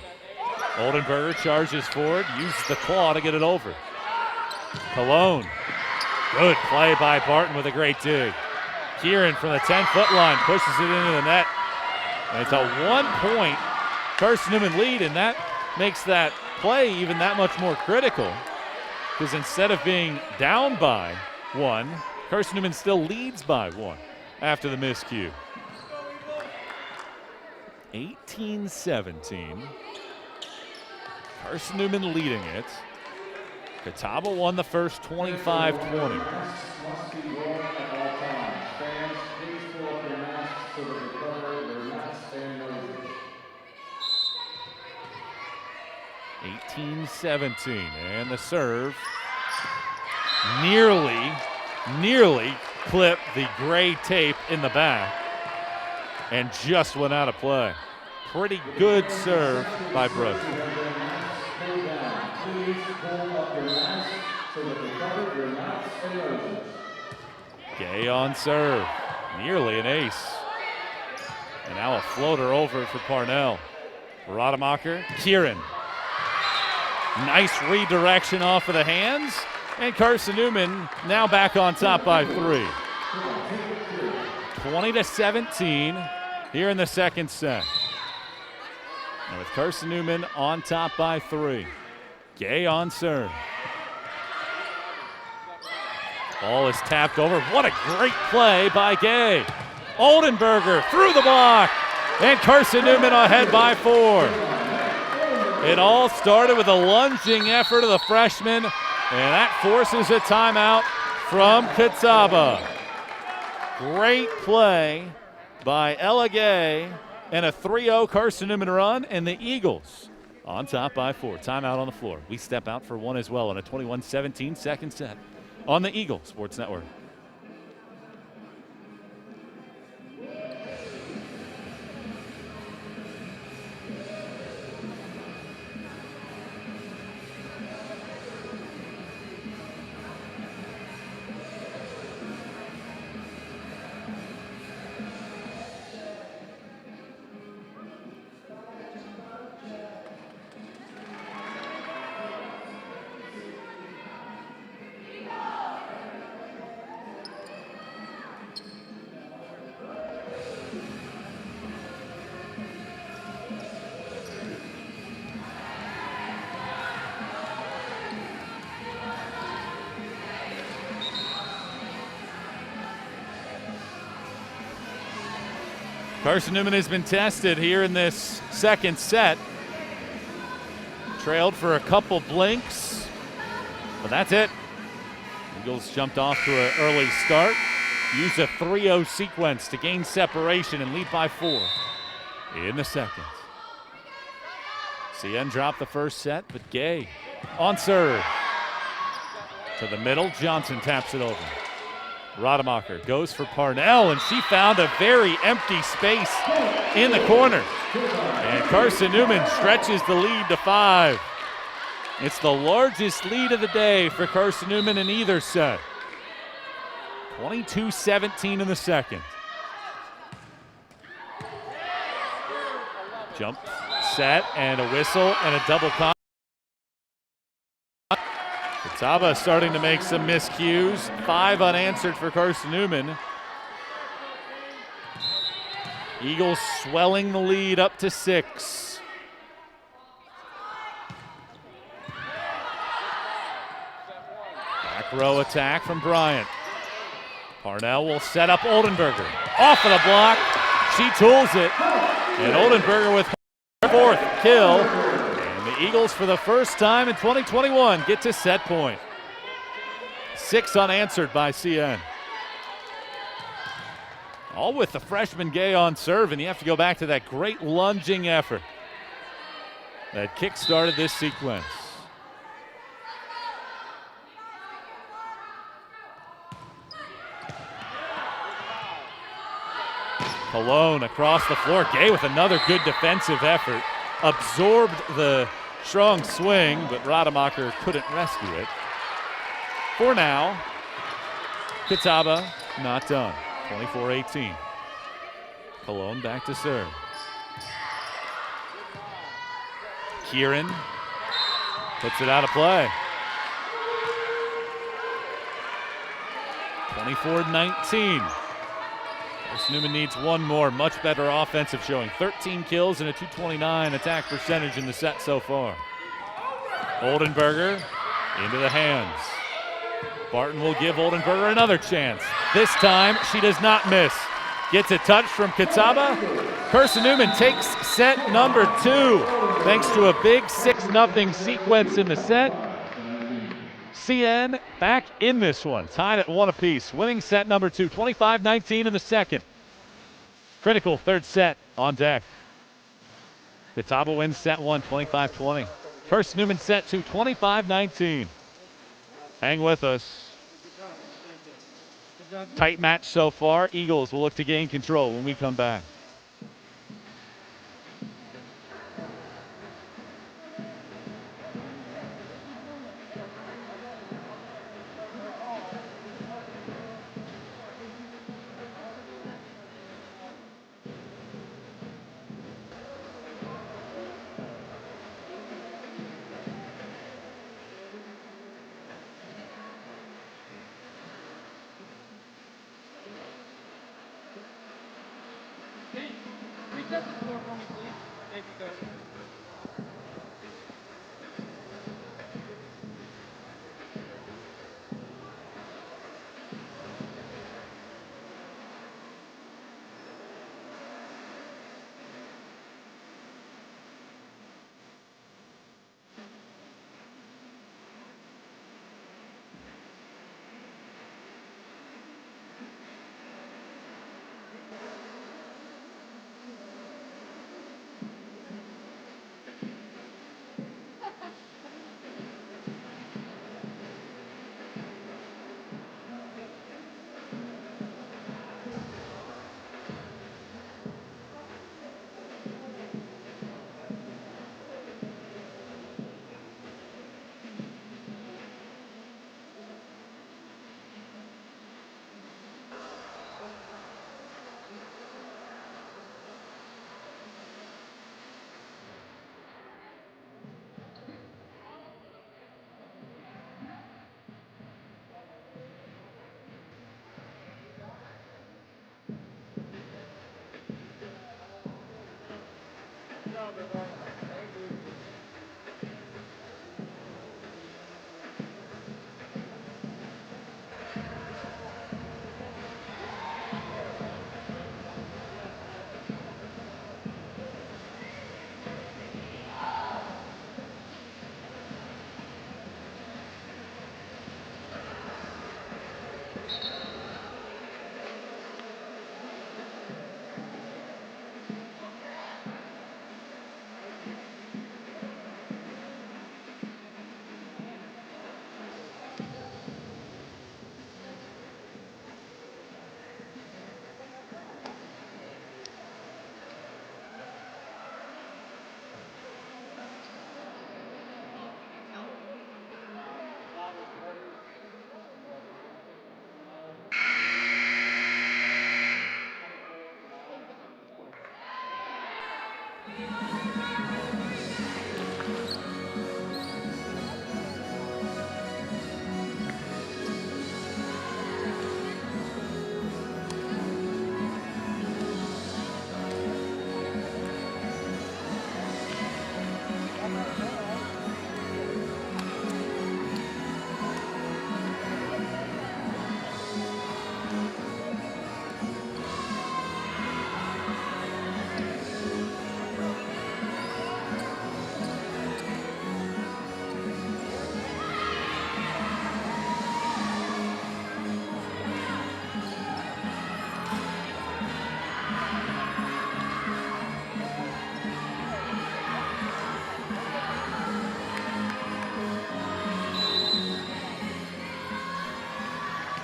Oldenburger charges forward, uses the claw to get it over. Cologne. Good play by Barton with a great dig. Kieran from the 10-foot line pushes it into the net. And it's a 1-point Carson-Newman lead, and that makes that play even that much more critical. because instead of being down by 1, Carson-Newman still leads by 1 after the miscue. 18-17. Carson-Newman leading it. Catawba won the first 25-20. 18-17, and the serve nearly clipped the gray tape in the back and just went out of play. Pretty good serve by Brooks. Gay on serve, nearly an ace. And now a floater over for Parnell. Rademacher, Kieran. Nice redirection off of the hands, and Carson-Newman now back on top by 3. 20-17 here in the second set. And with Carson-Newman on top by 3. Gay on serve. Ball is tapped over. What a great play by Gay. Oldenburger through the block, and Carson-Newman ahead by 4. It all started with a lunging effort of the freshman, and that forces a timeout from Catawba. Great play by Ella Gay, and a 3-0 Carson-Newman run, and the Eagles on top by 4. Timeout on the floor. We step out for 1 as well on a 21-17 second set on the Eagle Sports Network. Carson-Newman has been tested here in this second set. Trailed for a couple blinks, but that's it. Eagles jumped off to an early start. Used a 3-0 sequence to gain separation and lead by 4 in the second. CN dropped the first set, but Gay on serve. To the middle, Johnson taps it over. Rademacher goes for Parnell, and she found a very empty space in the corner. And Carson-Newman stretches the lead to 5. It's the largest lead of the day for Carson-Newman in either set. 22-17 in the second. Jump set and a whistle and a double contact. Catawba starting to make some miscues. 5 unanswered for Carson-Newman. Eagles swelling the lead up to 6. Back row attack from Bryant. Parnell will set up Oldenburger. Off of the block. She tools it. And Oldenburger with her 4th kill. And the Eagles, for the first time in 2021, get to set point. 6 unanswered by CN. All with the freshman Gay on serve, and you have to go back to that great lunging effort that kick-started this sequence. Cologne across the floor. Gay with another good defensive effort. Absorbed the strong swing, but Rademacher couldn't rescue it. For now, Catawba not done. 24-18. Cologne back to serve. Kieran puts it out of play. 24-19. Carson-Newman needs one more, much better offensive showing. 13 kills and a .229 attack percentage in the set so far. Oldenburger Into the hands. Barton will give Oldenburger another chance. This time, she does not miss. Gets a touch from Catawba. Carson-Newman takes set number 2, thanks to a big 6-0 sequence in the set. CN back in this one, tied at 1 apiece, winning set number 2, 25-19 in the second. Critical third set on deck. Catawba wins set 1, 25-20. Carson-Newman set 2, 25-19. Hang with us. Tight match so far. Eagles will look to gain control when we come back. Reset the floor for me, please. Thank you, Carson.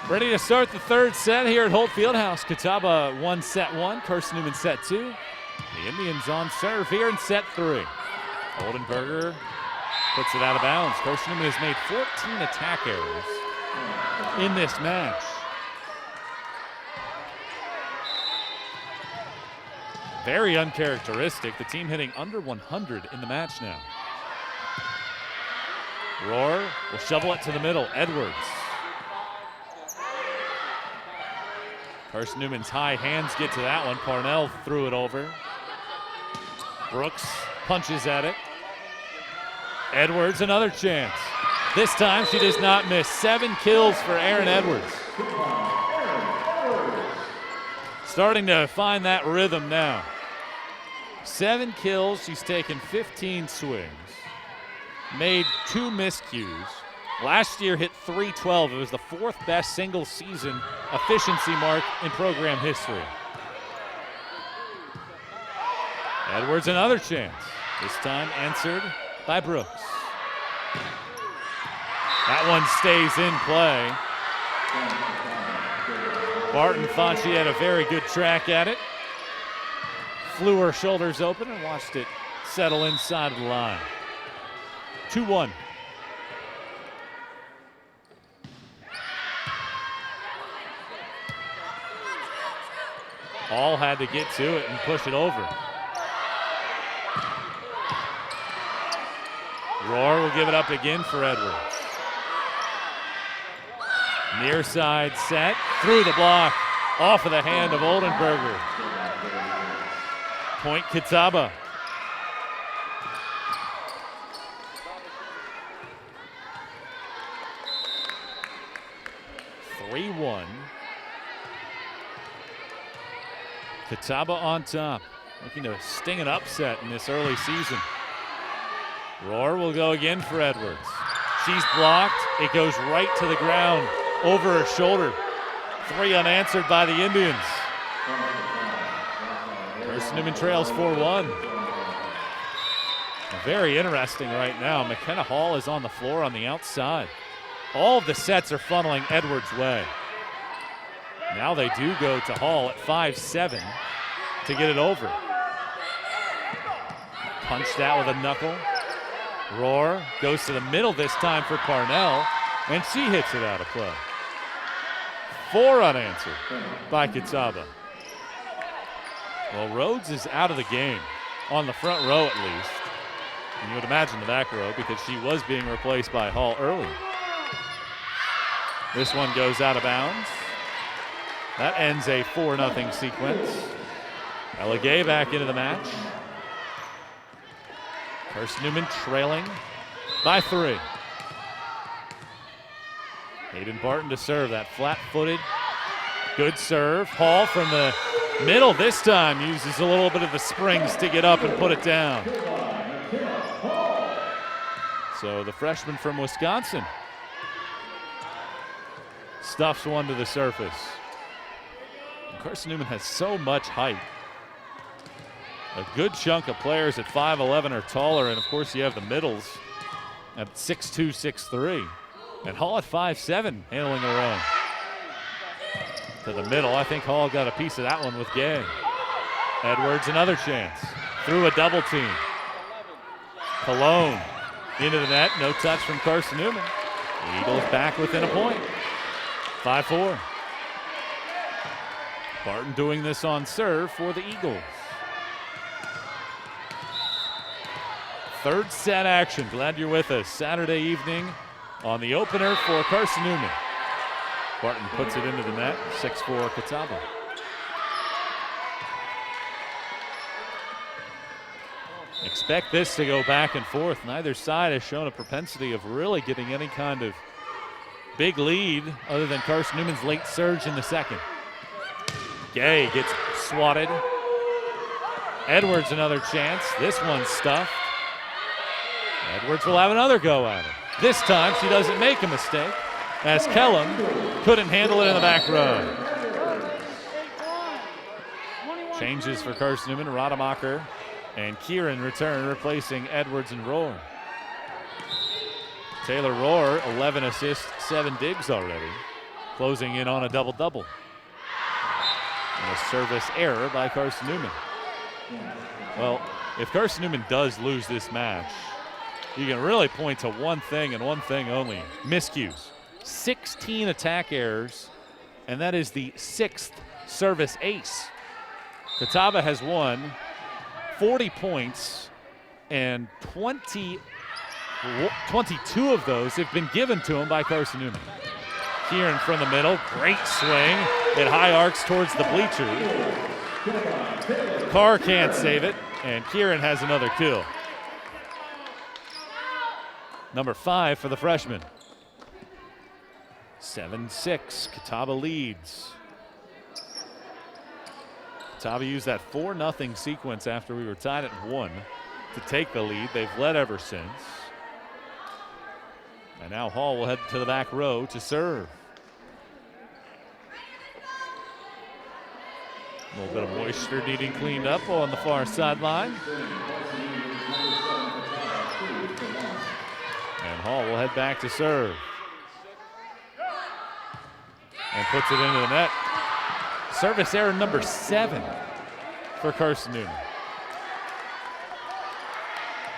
Ready to start the third set here at Holt Fieldhouse. Catawba won set 1, Carson-Newman set 2. The Indians on serve here in set 3. Oldenburger puts it out of bounds. Carson-Newman has made 14 attack errors in this match. Very uncharacteristic. The team hitting under 100 in the match now. Rohr will shovel it to the middle. Edwards. Carson-Newman's high hands get to that one. Parnell threw it over. Brooks punches at it. Edwards, another chance. This time she does not miss. 7 kills for Erin Edwards. Starting to find that rhythm now. 7 kills, she's taken 15 swings. Made 2 miscues. Last year hit .312. It was the 4th best single season efficiency mark in program history. Edwards another chance. This time answered by Brooks. That one stays in play. Barton thought she had a very good track at it. Flew her shoulders open and watched it settle inside of the line. 2-1. Hall had to get to it and push it over. Rohr will give it up again for Edwards. Near side set, through the block, off of the hand of Oldenburger. Point Catawba. Catawba on top, looking to sting an upset in this early season. Rohr will go again for Edwards. She's blocked. It goes right to the ground over her shoulder. 3 unanswered by the Indians. Carson-Newman trails 4-1. Very interesting right now. McKenna Hall is on the floor on the outside. All of the sets are funneling Edwards' way. Now they do go to Hall at 5-7 to get it over. Punched out with a knuckle. Rohr goes to the middle this time for Parnell, and she hits it out of play. 4 unanswered by Catawba. Well, Rhodes is out of the game, on the front row at least. And you would imagine the back row because she was being replaced by Hall early. This one goes out of bounds. That ends a 4-0 sequence. Ella Gay back into the match. Carson-Newman trailing by 3. Hayden Barton to serve, that flat-footed, good serve. Hall from the middle this time uses a little bit of the springs to get up and put it down. So the freshman from Wisconsin stuffs one to the surface. Carson-Newman has so much height. A good chunk of players at 5'11" or taller, and of course you have the middles at 6'2", 6'3". And Hall at 5'7", handling her own. To the middle, I think Hall got a piece of that one with Gay. Edwards another chance. Through a double team. Cologne into the net, no touch from Carson-Newman. The Eagles back within a point. 5-4. Barton doing this on serve for the Eagles. Third set action. Glad you're with us Saturday evening on the opener for Carson-Newman. Barton puts it into the net. 6-4 Catawba. Expect this to go back and forth. Neither side has shown a propensity of really getting any kind of big lead other than Carson-Newman's late surge in the second. Gay gets swatted. Edwards another chance. This one's stuffed. Edwards will have another go at it. This time she doesn't make a mistake, as Kellum couldn't handle it in the back row. Changes for Carson-Newman. Rademacher and Kieran return, replacing Edwards and Rohr. Taylor Rohr, 11 assists, 7 digs already, closing in on a double-double. And a service error by Carson-Newman. Well, if Carson-Newman does lose this match, you can really point to one thing and one thing only: miscues. 16 attack errors, and that is the 6th service ace. Catawba has won 40 points, and 22 of those have been given to him by Carson-Newman. Kieran from the middle, great swing. It high arcs towards the bleachers. Carr can't save it, and Kieran has another kill. Number 5 for the freshman. 7-6, Catawba leads. Catawba used that 4-0 sequence after we were tied at 1 to take the lead. They've led ever since. And now Hall will head to the back row to serve. A little bit of moisture needing cleaned up on the far sideline. And Hall will head back to serve. And puts it into the net. Service error number 7 for Carson-Newman.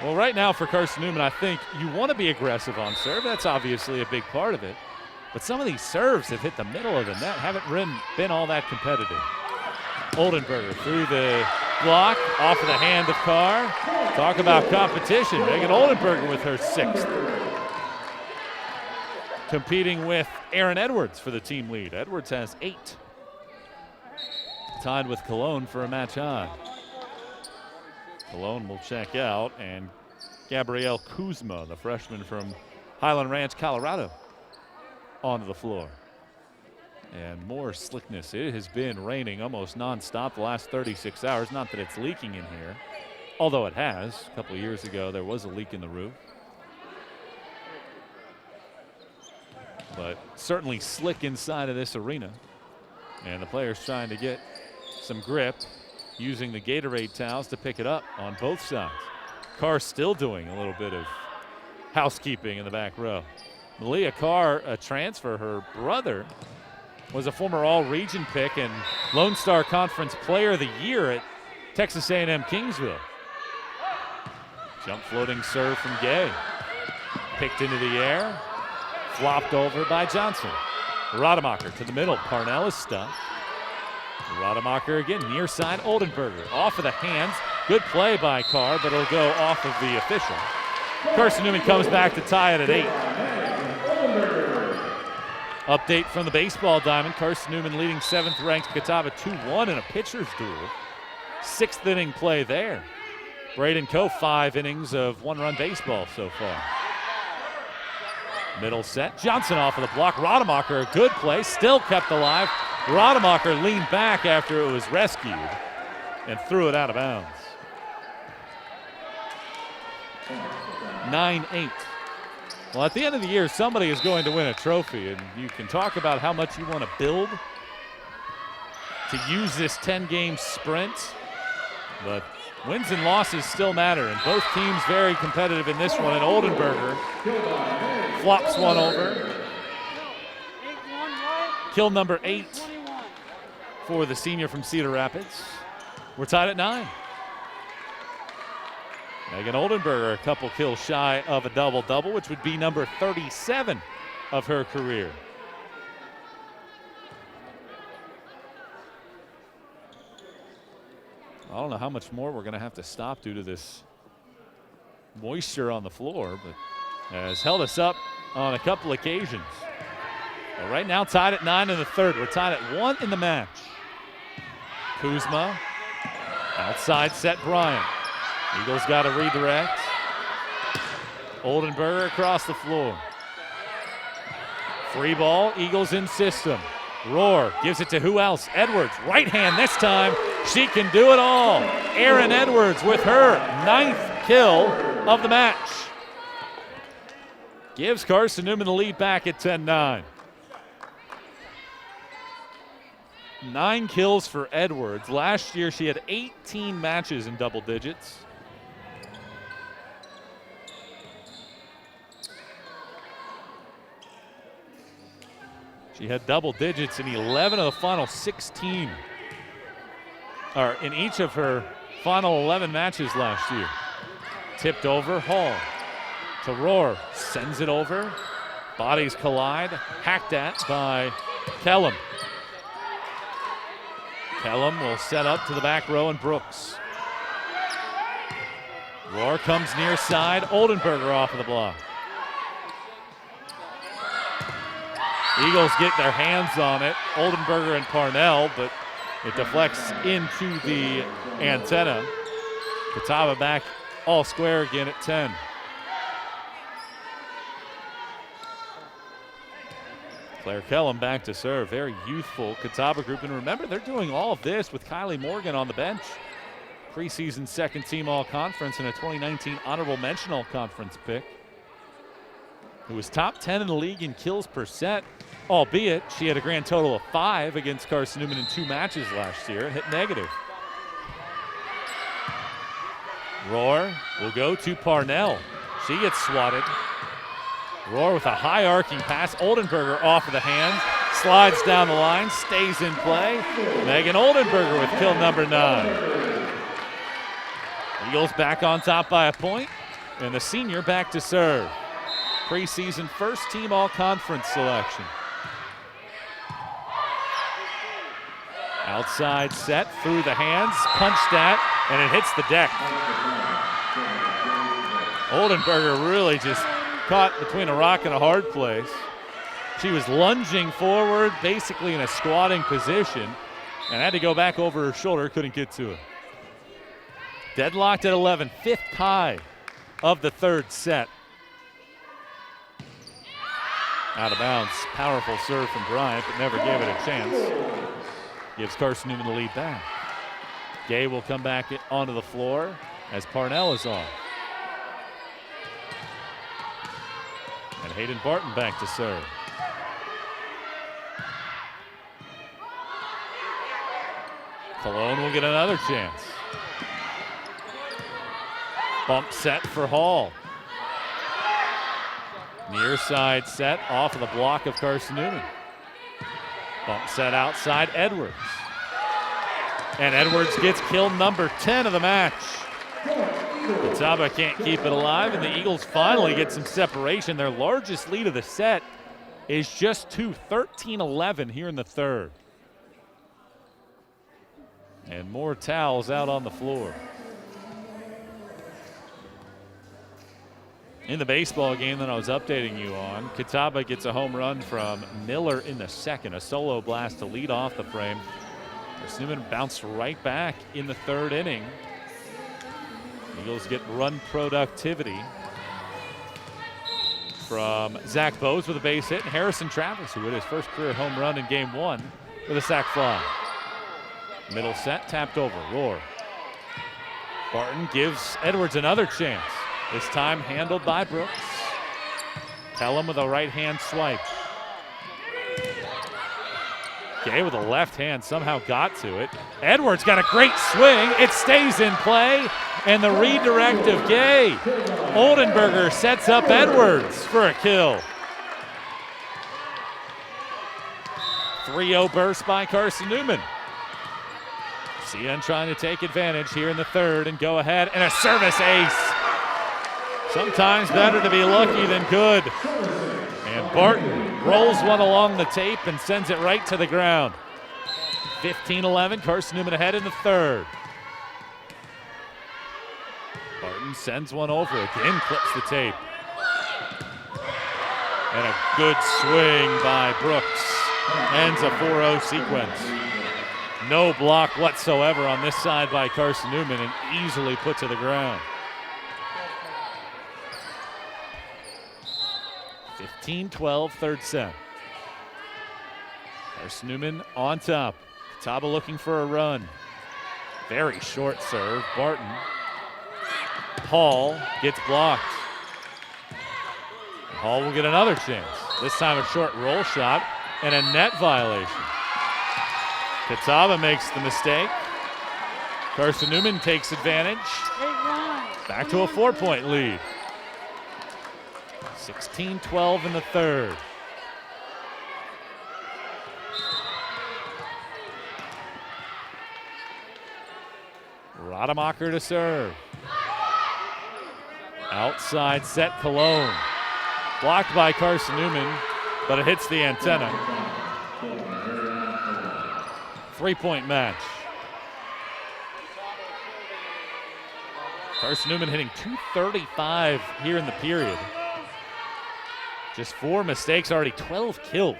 Well, right now for Carson-Newman, I think you want to be aggressive on serve. That's obviously a big part of it. But some of these serves have hit the middle of the net, haven't been all that competitive. Oldenburger through the block, off of the hand of Carr. Talk about competition. Megan Oldenburger with her 6th. Competing with Aaron Edwards for the team lead. Edwards has 8. Tied with Cologne for a match high. Cologne will check out, and Gabrielle Kuzma, the freshman from Highland Ranch, Colorado, onto the floor. And more slickness. It has been raining almost nonstop the last 36 hours. Not that it's leaking in here, although it has. A couple of years ago, there was a leak in the roof. But certainly slick inside of this arena. And the players trying to get some grip, using the Gatorade towels to pick it up on both sides. Carr still doing a little bit of housekeeping in the back row. Malia Carr, a transfer, her brother was a former all-region pick and Lone Star Conference Player of the Year at Texas A&M Kingsville. Jump floating serve from Gay. Picked into the air, flopped over by Johnson. Rademacher to the middle, Parnell is stuck. Rademacher again, near side, Oldenburger. Off of the hands, good play by Carr, but it'll go off of the official. Carson-Newman comes back to tie it at 8. Update from the baseball diamond. Carson-Newman leading 7th-ranked Catawba 2-1 in a pitcher's duel. 6th inning play there. Braden Coe, 5 innings of 1-run baseball so far. Middle set, Johnson off of the block. Rademacher, a good play, still kept alive. Rademacher leaned back after it was rescued and threw it out of bounds. 9-8. Well, at the end of the year, somebody is going to win a trophy, and you can talk about how much you want to build to use this 10-game sprint, but wins and losses still matter, and both teams very competitive in this one, and Oldenburger flops one over. Kill number 8 for the senior from Cedar Rapids. We're tied at 9. Megan Oldenburger a couple kills shy of a double-double, which would be number 37 of her career. I don't know how much more we're going to have to stop due to this moisture on the floor, but has held us up on a couple occasions. But right now tied at 9 in the 3rd. We're tied at 1 in the match. Kuzma, outside set Bryant. Eagles got to redirect. Oldenburger across the floor. Free ball, Eagles in system. Rohr gives it to who else? Edwards, right hand this time. She can do it all. Erin Edwards with her 9th kill of the match. Gives Carson-Newman the lead back at 10-9. 9 kills for Edwards. Last year she had 18 matches in double digits. She had double digits in 11 of the final 16, or in each of her final 11 matches last year. Tipped over, Hall to Rohr, sends it over. Bodies collide, hacked at by Kellum. Kellum will set up to the back row and Brooks. Rohr comes near side, Oldenburger off of the block. Eagles get their hands on it, Oldenburger and Parnell, but it deflects into the antenna. Catawba back all square again at 10. Claire Kellum back to serve. Very youthful Catawba group. And remember, they're doing all of this with Kylie Morgan on the bench. Preseason second team all-conference and a 2019 honorable mention all-conference pick. Who was top 10 in the league in kills per set, albeit she had a grand total of 5 against Carson-Newman in 2 matches last year and hit negative. Rohr will go to Parnell. She gets swatted. Rohr with a high arcing pass. Oldenburger off of the hands, slides down the line, stays in play. Megan Oldenburger with kill number 9. Eagles back on top by a point, and the senior back to serve. Preseason first team all-conference selection. Outside set through the hands, punched at, and it hits the deck. Oldenburger really just caught between a rock and a hard place. She was lunging forward, basically in a squatting position, and had to go back over her shoulder, couldn't get to it. Deadlocked at 11, 5th tie of the 3rd set. Out of bounds, powerful serve from Bryant, but never gave it a chance. Gives Carson-Newman the lead back. Gay will come back onto the floor as Parnell is on. And Hayden Barton back to serve. Cologne will get another chance. Bump set for Hall. Near side set off of the block of Carson-Newman. Bump set outside Edwards. And Edwards gets kill number 10 of the match. Catawba can't keep it alive, and the Eagles finally get some separation. Their largest lead of the set is just 2, 13-11 here in the 3rd. And more towels out on the floor. In the baseball game that I was updating you on, Catawba gets a home run from Miller in the 2nd, a solo blast to lead off the frame. Newman bounced right back in the 3rd inning. Eagles get run productivity from Zach Bowes with a base hit, and Harrison Travis, who hit his first career home run in game 1 with a sac fly. Middle set tapped over. Rohr. Barton gives Edwards another chance. This time handled by Brooks. Kellum with a right hand swipe. Gay with a left hand somehow got to it. Edwards got a great swing. It stays in play, and the redirect of Gay. Oldenburger sets up Edwards for a kill. 3-0 burst by Carson-Newman. CN trying to take advantage here in the 3rd and go ahead, and a service ace. Sometimes better to be lucky than good. And Barton rolls one along the tape and sends it right to the ground. 15-11, Carson-Newman ahead in the 3rd. Barton sends one over, again clips the tape. And a good swing by Brooks. Ends a 4-0 sequence. No block whatsoever on this side by Carson-Newman and easily put to the ground. 15-12, 3rd set. Carson-Newman on top. Catawba looking for a run. Very short serve. Barton. Hall gets blocked. Hall will get another chance. This time a short roll shot and a net violation. Catawba makes the mistake. Carson-Newman takes advantage. Back to a 4-point lead. 16-12 in the 3rd. Rademacher to serve. Outside set Cologne. Blocked by Carson-Newman, but it hits the antenna. 3-point match. Carson-Newman hitting .235 here in the period. Just 4 mistakes, already 12 kills.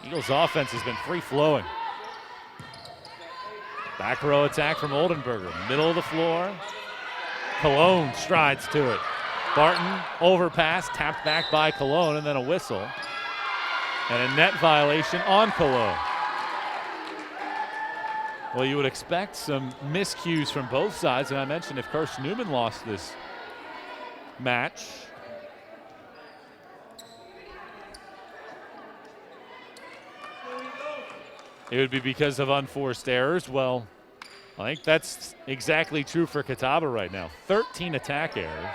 Eagles offense has been free-flowing. Back row attack from Oldenburger. Middle of the floor. Cologne strides to it. Barton overpass, tapped back by Cologne, and then a whistle. And a net violation on Cologne. Well, you would expect some miscues from both sides, and I mentioned if Carson-Newman lost this match, it would be because of unforced errors. Well, I think that's exactly true for Catawba right now. 13 attack errors,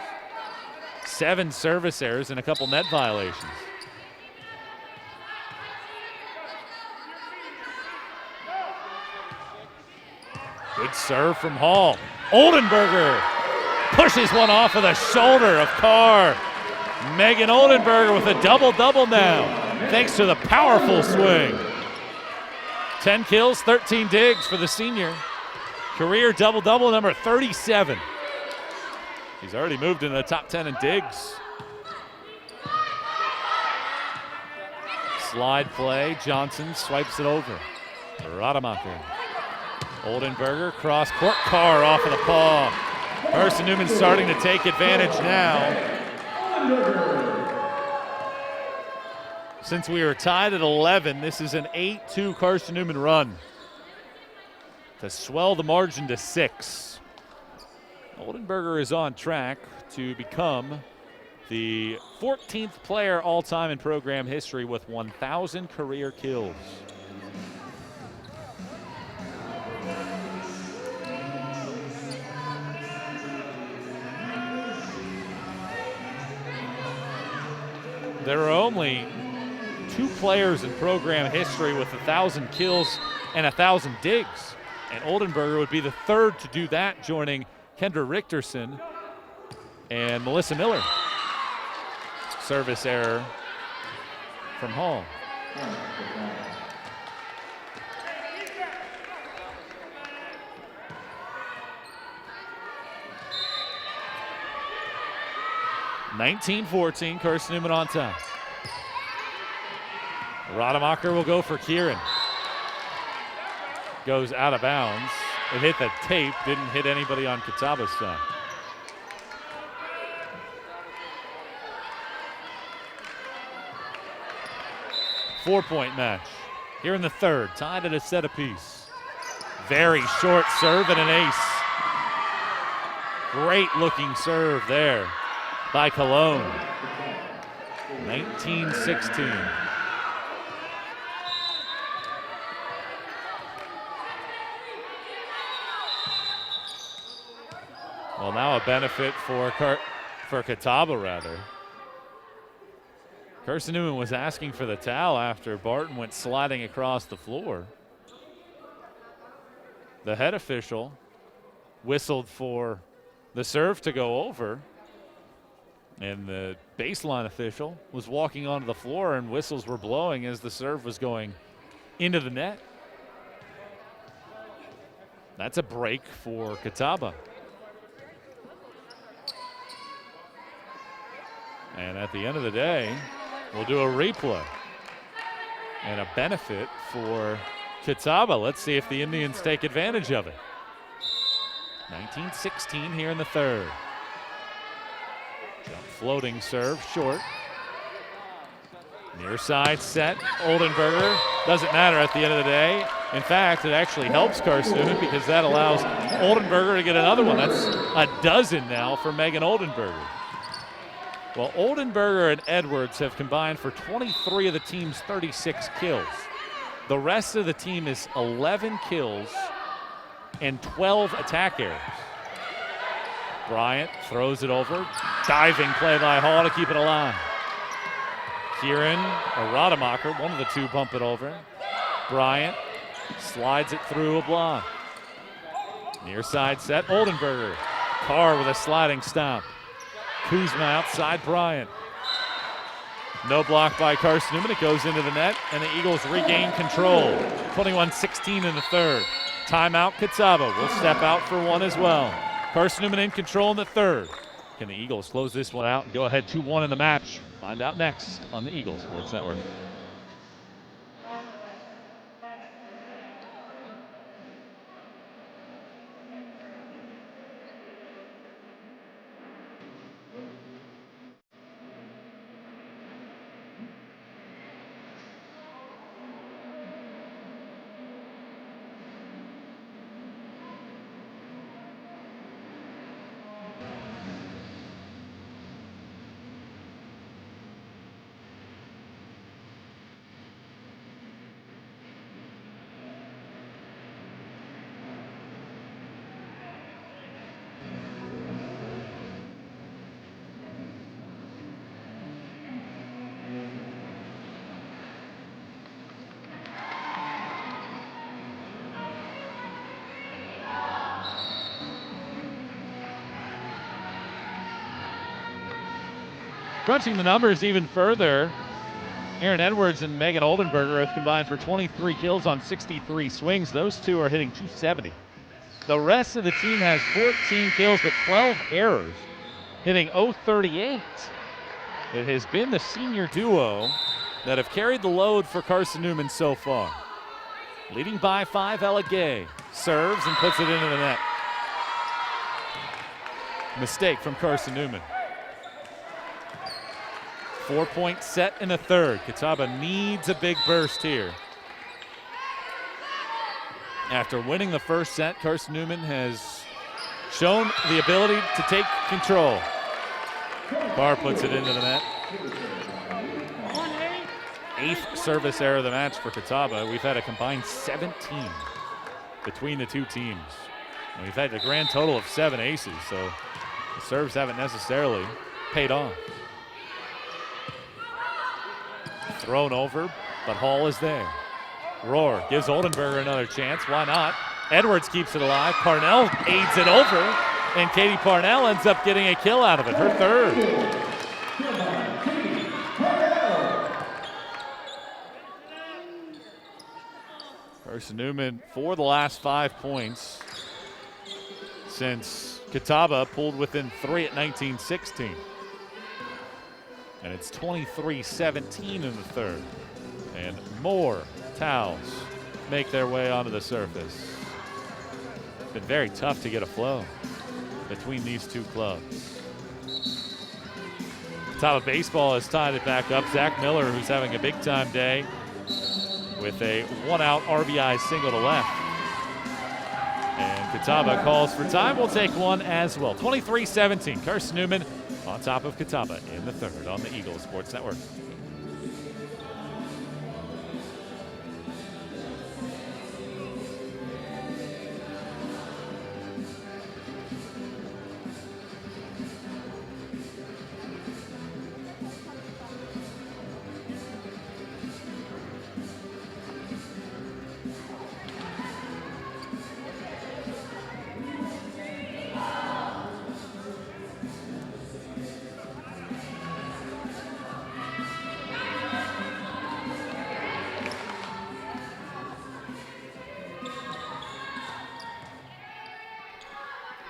7 service errors, and a couple net violations. Good serve from Hall. Oldenburger pushes one off of the shoulder of Carr. Megan Oldenburger with a double-double now, thanks to the powerful swing. 10 kills, 13 digs for the senior. Career double-double number 37. He's already moved into the top 10 in digs. Slide play, Johnson swipes it over. Rademacher. Oldenburger, cross court, Carr off of the paw. Carson-Newman starting to take advantage now. Since we were tied at 11, this is an 8-2 Carson-Newman run to swell the margin to 6. Oldenburger is on track to become the 14th player all-time in program history with 1,000 career kills. There are only 2 players in program history with 1,000 kills and 1,000 digs. And Oldenburger would be the 3rd to do that, joining Kendra Richterson and Melissa Miller. Service error from Hall. (19-14), Carson-Newman on top. Rademacher will go for Kieran. Goes out of bounds. It hit the tape, didn't hit anybody on Catawba's side. Four-point match here in the 3rd, tied at a set apiece. Very short serve and an ace. Great looking serve there by Cologne. 19-16. Well, now a benefit for Catawba, rather. Carson-Newman was asking for the towel after Barton went sliding across the floor. The head official whistled for the serve to go over, and the baseline official was walking onto the floor, and whistles were blowing as the serve was going into the net. That's a break for Catawba. And at the end of the day, we'll do a replay and a benefit for Catawba. Let's see if the Indians take advantage of it. 19-16 here in the 3rd. Jump floating serve, short. Near side set, Oldenburger. Doesn't matter at the end of the day. In fact, it actually helps Carson-Newman because that allows Oldenburger to get another one. That's a dozen now for Megan Oldenburger. Well, Oldenburger and Edwards have combined for 23 of the team's 36 kills. The rest of the team is 11 kills and 12 attack errors. Bryant throws it over. Diving play by Hall to keep it alive. Kieran or Rademacher, one of the two, bump it over. Bryant slides it through a block. Near side set, Oldenburger. Carr with a sliding stomp. Kuzma outside Bryant. No block by Carson-Newman. It goes into the net, and the Eagles regain control. 21-16 in the 3rd. Timeout, Catawba will step out for one as well. Carson-Newman in control in the 3rd. Can the Eagles close this one out and go ahead 2-1 in the match? Find out next on the Eagles Sports Network. crunching the numbers even further, Aaron Edwards and Megan Oldenburger have combined for 23 kills on 63 swings. Those two are hitting 270. The rest of the team has 14 kills but 12 errors, hitting 038. It has been the senior duo that have carried the load for Carson-Newman so far. Leading by 5, Ella Gay serves and puts it into the net. Mistake from Carson-Newman. 4-point set in the third. Catawba needs a big burst here. After winning the first set, Carson-Newman has shown the ability to take control. Barr puts it into the net. 8th service error of the match for Catawba. We've had a combined 17 between the two teams. And we've had a grand total of 7 aces, so the serves haven't necessarily paid off. Thrown over, but Hall is there. Rohr gives Oldenburger another chance. Why not? Edwards keeps it alive. Parnell aids it over, and Katie Parnell ends up getting a kill out of it, her third. Carson-Newman for the last 5 points since Catawba pulled within 3 at 19-16. And it's 23-17 in the third. And more towels make their way onto the surface. It's been very tough to get a flow between these two clubs. Catawba baseball has tied it back up. Zach Miller, who's having a big-time day, with a 1-out RBI single to left. And Catawba calls for time. We'll take one as well. 23-17. Carson-Newman on top of Catawba in the third on the Eagle Sports Network.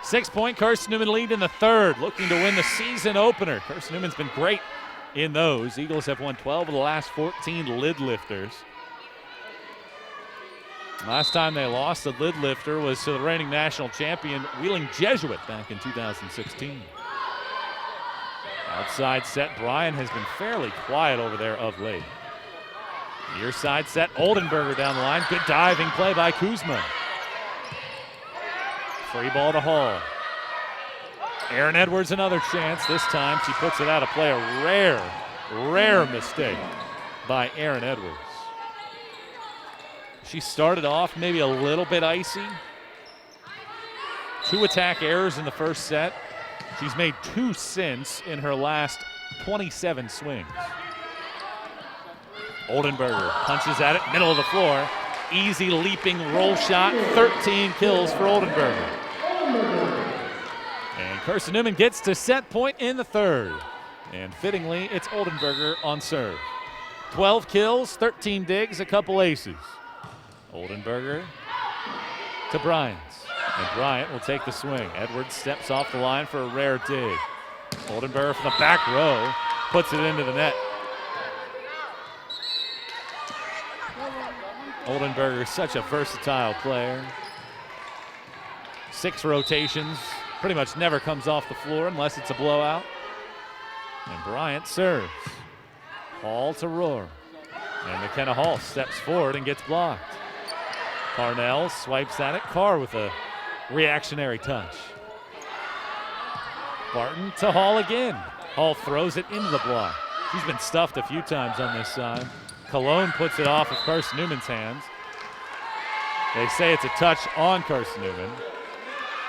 Six-point Carson-Newman lead in the third, looking to win the season opener. Carson-Newman's been great in those. Eagles have won 12 of the last 14 lid lifters. Last time they lost, the lid lifter was to the reigning national champion, Wheeling Jesuit, back in 2016. Outside set, Bryan has been fairly quiet over there of late. Near side set, Oldenburger down the line. Good diving play by Kuzma. Free ball to Hall. Aaron Edwards another chance. This time she puts it out of play. A rare mistake by Aaron Edwards. She started off maybe a little bit icy. 2 attack errors in the first set. She's made 2 since in her last 27 swings. Oldenburger punches at it, middle of the floor. Easy leaping roll shot, 13 kills for Oldenburger. And Carson-Newman gets to set point in the third. And fittingly, it's Oldenburger on serve. 12 kills, 13 digs, a couple aces. Oldenburger to Bryant. And Bryant will take the swing. Edwards steps off the line for a rare dig. Oldenburger from the back row puts it into the net. Oldenburger is such a versatile player. 6 rotations, pretty much never comes off the floor unless it's a blowout. And Bryant serves. Hall to Rohr. And McKenna Hall steps forward and gets blocked. Parnell swipes at it. Carr with a reactionary touch. Barton to Hall again. Hall throws it into the block. She's been stuffed a few times on this side. Cologne puts it off of Carson-Newman's hands. They say it's a touch on Carson-Newman.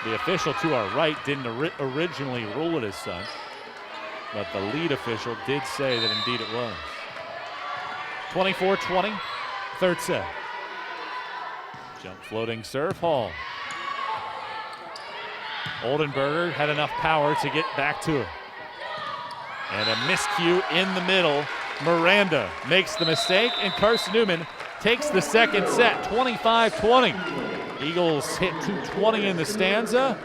The official to our right didn't originally rule it as such, but the lead official did say that indeed it was. 24-20, third set. Jump floating serve, Hall. Oldenburger had enough power to get back to her. And a miscue in the middle. Miranda makes the mistake, and Carson-Newman takes the second set, 25-20. Eagles hit 220 in the stanza.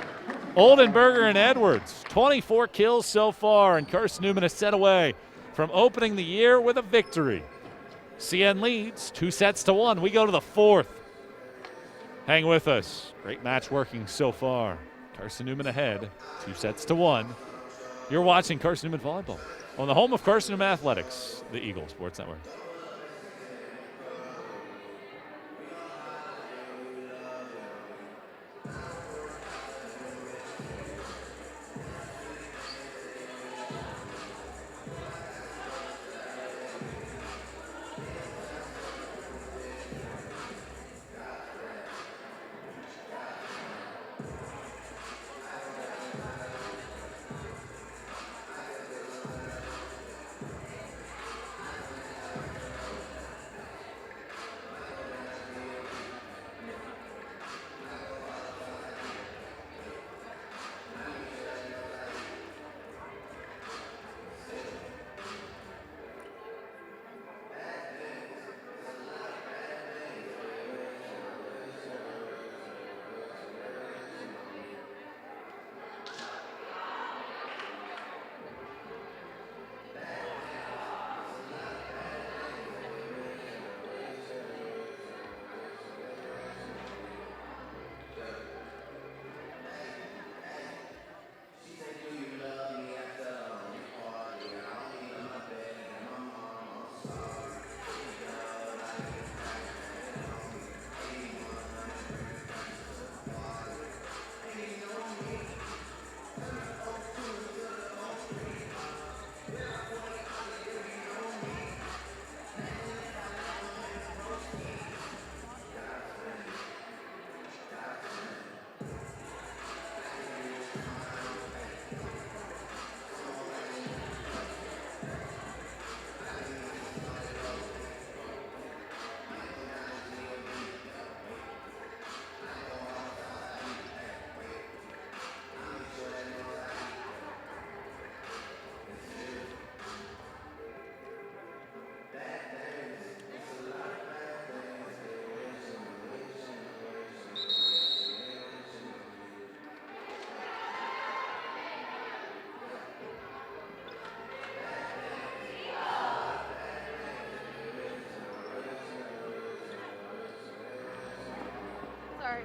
Oldenburger and Edwards, 24 kills so far, and Carson-Newman a set away from opening the year with a victory. CN leads 2-1. We go to the fourth. Hang with us. Great match working so far. Carson-Newman ahead, 2-1. You're watching Carson-Newman Volleyball on the home of Carson-Newman Athletics, the Eagle Sports Network. Sorry.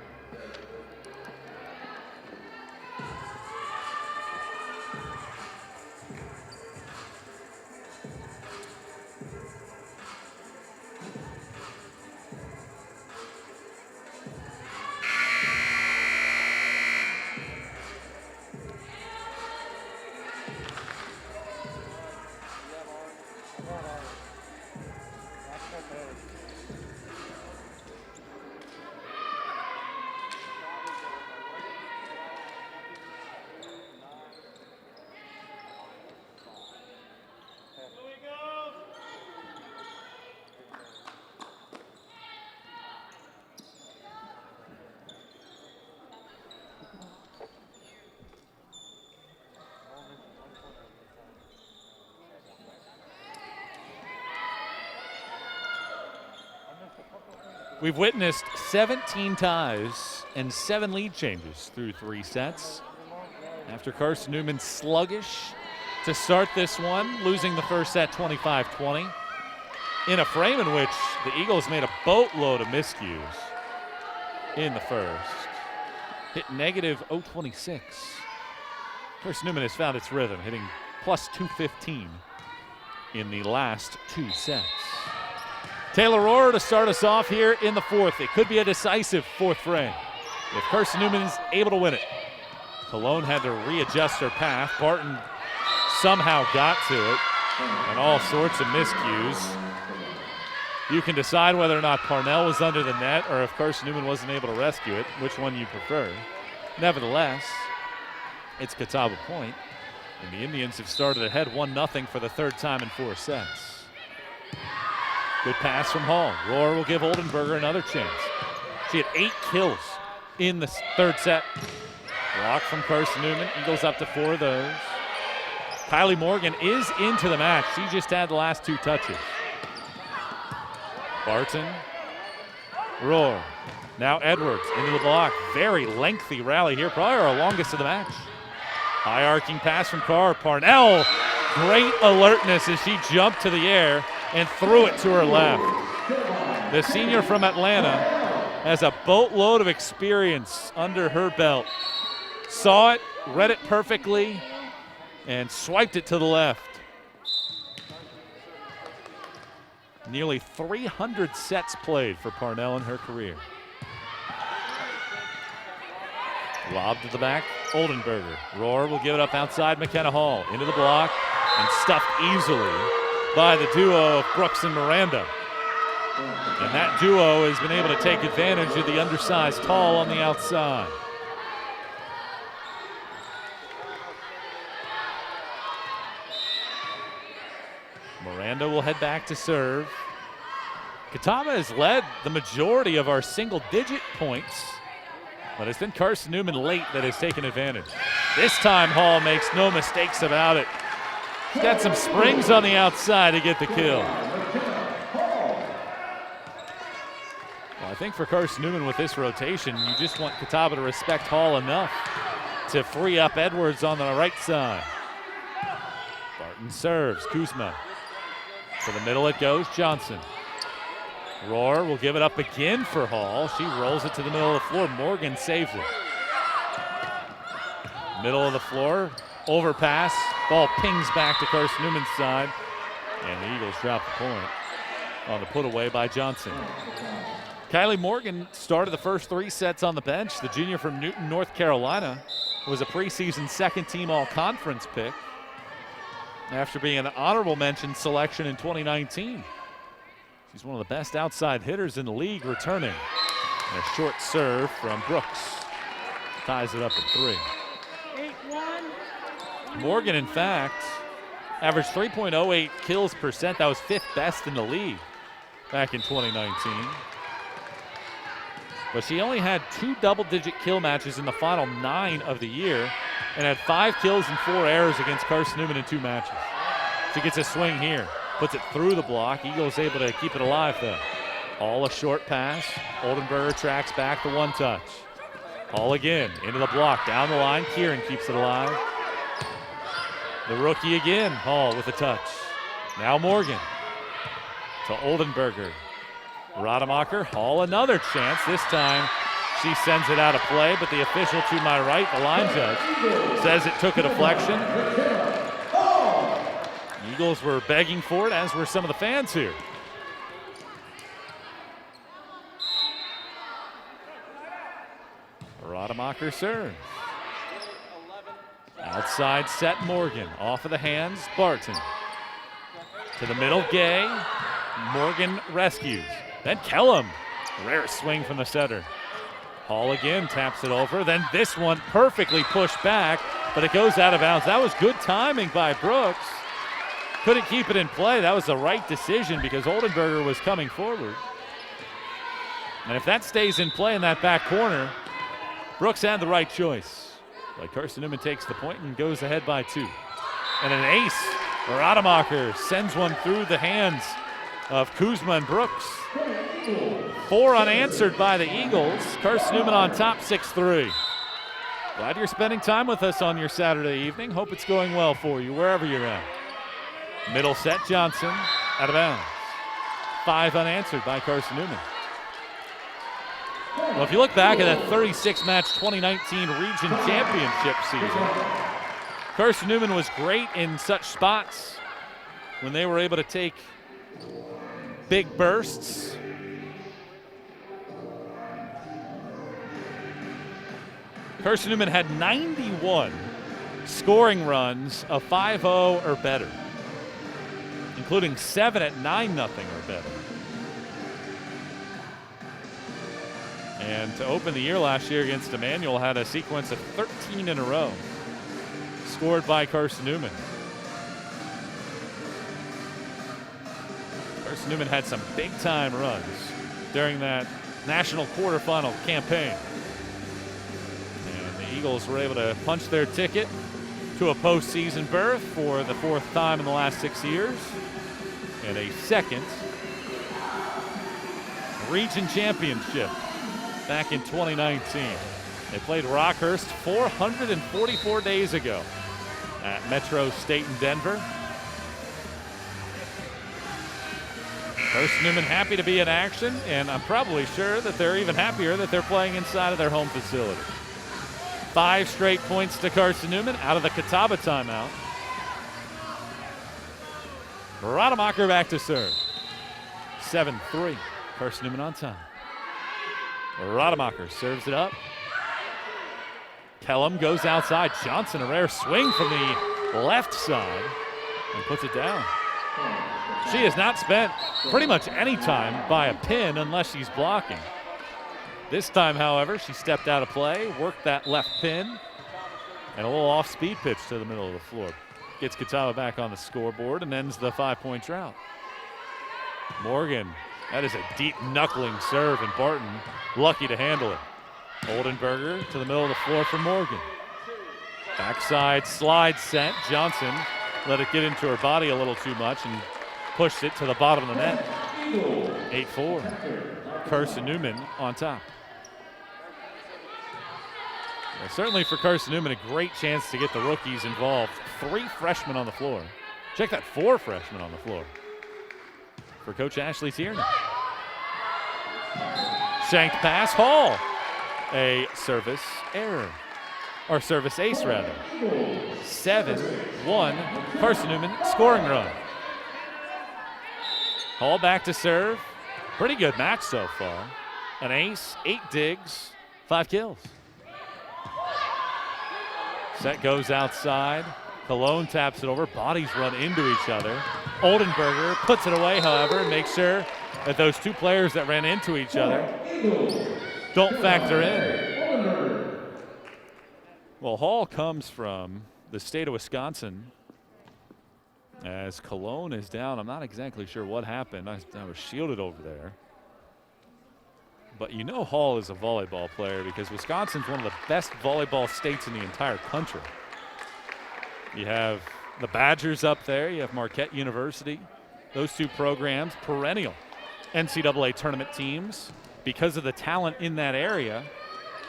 We've witnessed 17 ties and 7 lead changes through 3 sets. After Carson-Newman sluggish to start this one, losing the first set 25-20, in a frame in which the Eagles made a boatload of miscues in the first. Hit negative 0.26. Carson-Newman has found its rhythm, hitting plus 215 in the last 2 sets. Taylor Rohrer to start us off here in the fourth. It could be a decisive fourth frame if Carson-Newman is able to win it. Cologne had to readjust her path. Barton somehow got to it, and all sorts of miscues. You can decide whether or not Parnell was under the net or if Carson-Newman wasn't able to rescue it, which one you prefer. Nevertheless, it's Catawba point, and the Indians have started ahead 1-0 for the 3rd time in 4 sets. Good pass from Hall. Rohrer will give Oldenburger another chance. She had 8 kills in the 3rd set. Block from Carson-Newman. Eagles up to 4 of those. Kylie Morgan is into the match. She just had the last 2 touches. Barton, Rohr. Now Edwards into the block. Very lengthy rally here, probably our longest of the match. High arcing pass from Carr. Parnell, great alertness as she jumped to the air and threw it to her left. The senior from Atlanta has a boatload of experience under her belt. Saw it, read it perfectly, and swiped it to the left. Nearly 300 sets played for Parnell in her career. Lob to the back, Oldenburger. Rohr will give it up outside McKenna Hall. Into the block and stuffed easily by the duo of Brooks and Miranda. And that duo has been able to take advantage of the undersized tall on the outside. Miranda will head back to serve. Catawba has led the majority of our single-digit points, but it's been Carson-Newman late that has taken advantage. This time Hall makes no mistakes about it. She's got some springs on the outside to get the kill. Well, I think for Carson-Newman with this rotation, you just want Catawba to respect Hall enough to free up Edwards on the right side. Barton serves, Kuzma. To the middle it goes, Johnson. Rohr will give it up again for Hall. She rolls it to the middle of the floor. Morgan saves it. Middle of the floor, overpass. Ball pings back to Carson-Newman's side. And the Eagles drop the point on the put away by Johnson. Kylie Morgan started the first 3 sets on the bench. The junior from Newton, North Carolina, was a preseason second-team all-conference pick after being an honorable mention selection in 2019. She's one of the best outside hitters in the league returning. And a short serve from Brooks ties it up at 3. 8-1. Morgan, in fact, averaged 3.08 kills percent. That was 5th best in the league back in 2019. But she only had 2 double-digit kill matches in the final 9 of the year and had 5 kills and 4 errors against Carson-Newman in 2 matches. She gets a swing here, puts it through the block. Eagles able to keep it alive, though. All a short pass. Oldenburger tracks back the 1 touch. All again, into the block, down the line. Kieran keeps it alive. The rookie again, Hall with a touch. Now Morgan to Oldenburger. Rademacher, Hall another chance. This time she sends it out of play, but the official to my right, the line judge, says it took a deflection. Eagles were begging for it, as were some of the fans here. Rademacher serves. Outside set Morgan, off of the hands, Barton. To the middle, Gay. Morgan rescues. Then Kellum, rare swing from the setter. Hall again taps it over. Then this one perfectly pushed back, but it goes out of bounds. That was good timing by Brooks. Couldn't keep it in play. That was the right decision because Oldenburger was coming forward. And if that stays in play in that back corner, Brooks had the right choice. But Carson-Newman takes the point and goes ahead by 2. And an ace. Rademacher sends one through the hands of Kuzma and Brooks. 4 unanswered by the Eagles. Carson-Newman on top, 6-3. Glad you're spending time with us on your Saturday evening. Hope it's going well for you wherever you're at. Middle set, Johnson, out of bounds. 5 unanswered by Carson-Newman. Well, if you look back at that 36-match 2019 Region Championship season, Carson-Newman was great in such spots when they were able to take big bursts. Carson-Newman had 91 scoring runs of 5-0 or better, including 7 at 9-0 or better. And to open the year last year against Emmanuel, had a sequence of 13 in a row scored by Carson-Newman. Carson-Newman had some big-time runs during that national quarterfinal campaign. And the Eagles were able to punch their ticket to a postseason berth for the 4th time in the last 6 years, and a 2nd region championship back in 2019. They played Rockhurst 444 days ago at Metro State in Denver. Carson-Newman happy to be in action, and I'm probably sure that they're even happier that they're playing inside of their home facility. 5 straight points to Carson-Newman out of the Catawba timeout. Rademacher back to serve. 7-3. Carson-Newman on time. Rademacher serves it up. Kellum goes outside. Johnson, a rare swing from the left side, and puts it down. She has not spent pretty much any time by a pin unless she's blocking. This time, however, she stepped out of play, worked that left pin, and a little off-speed pitch to the middle of the floor. Gets Catawba back on the scoreboard and ends the 5-point drought. Morgan, that is a deep knuckling serve, and Barton lucky to handle it. Oldenburger to the middle of the floor for Morgan. Backside slide set. Johnson let it get into her body a little too much and pushed it to the bottom of the net. 8-4. Carson-Newman on top. Well, certainly for Carson-Newman, a great chance to get the rookies involved. 3 freshmen on the floor. Check that, 4 freshmen on the floor for Coach Ashley Tierney. Shanked pass, Hall. A service error, or service ace rather. 7-1, Carson-Newman scoring run. Hall back to serve. Pretty good match so far. An ace, 8 digs, 5 kills. Set goes outside. Cologne taps it over. Bodies run into each other. Oldenburger puts it away, however, and makes sure that those 2 players that ran into each other don't factor in. Well, Hall comes from the state of Wisconsin. As Cologne is down, I'm not exactly sure what happened. I was shielded over there. But you know Hall is a volleyball player because Wisconsin's one of the best volleyball states in the entire country. You have the Badgers up there. You have Marquette University. Those 2 programs, perennial NCAA tournament teams because of the talent in that area.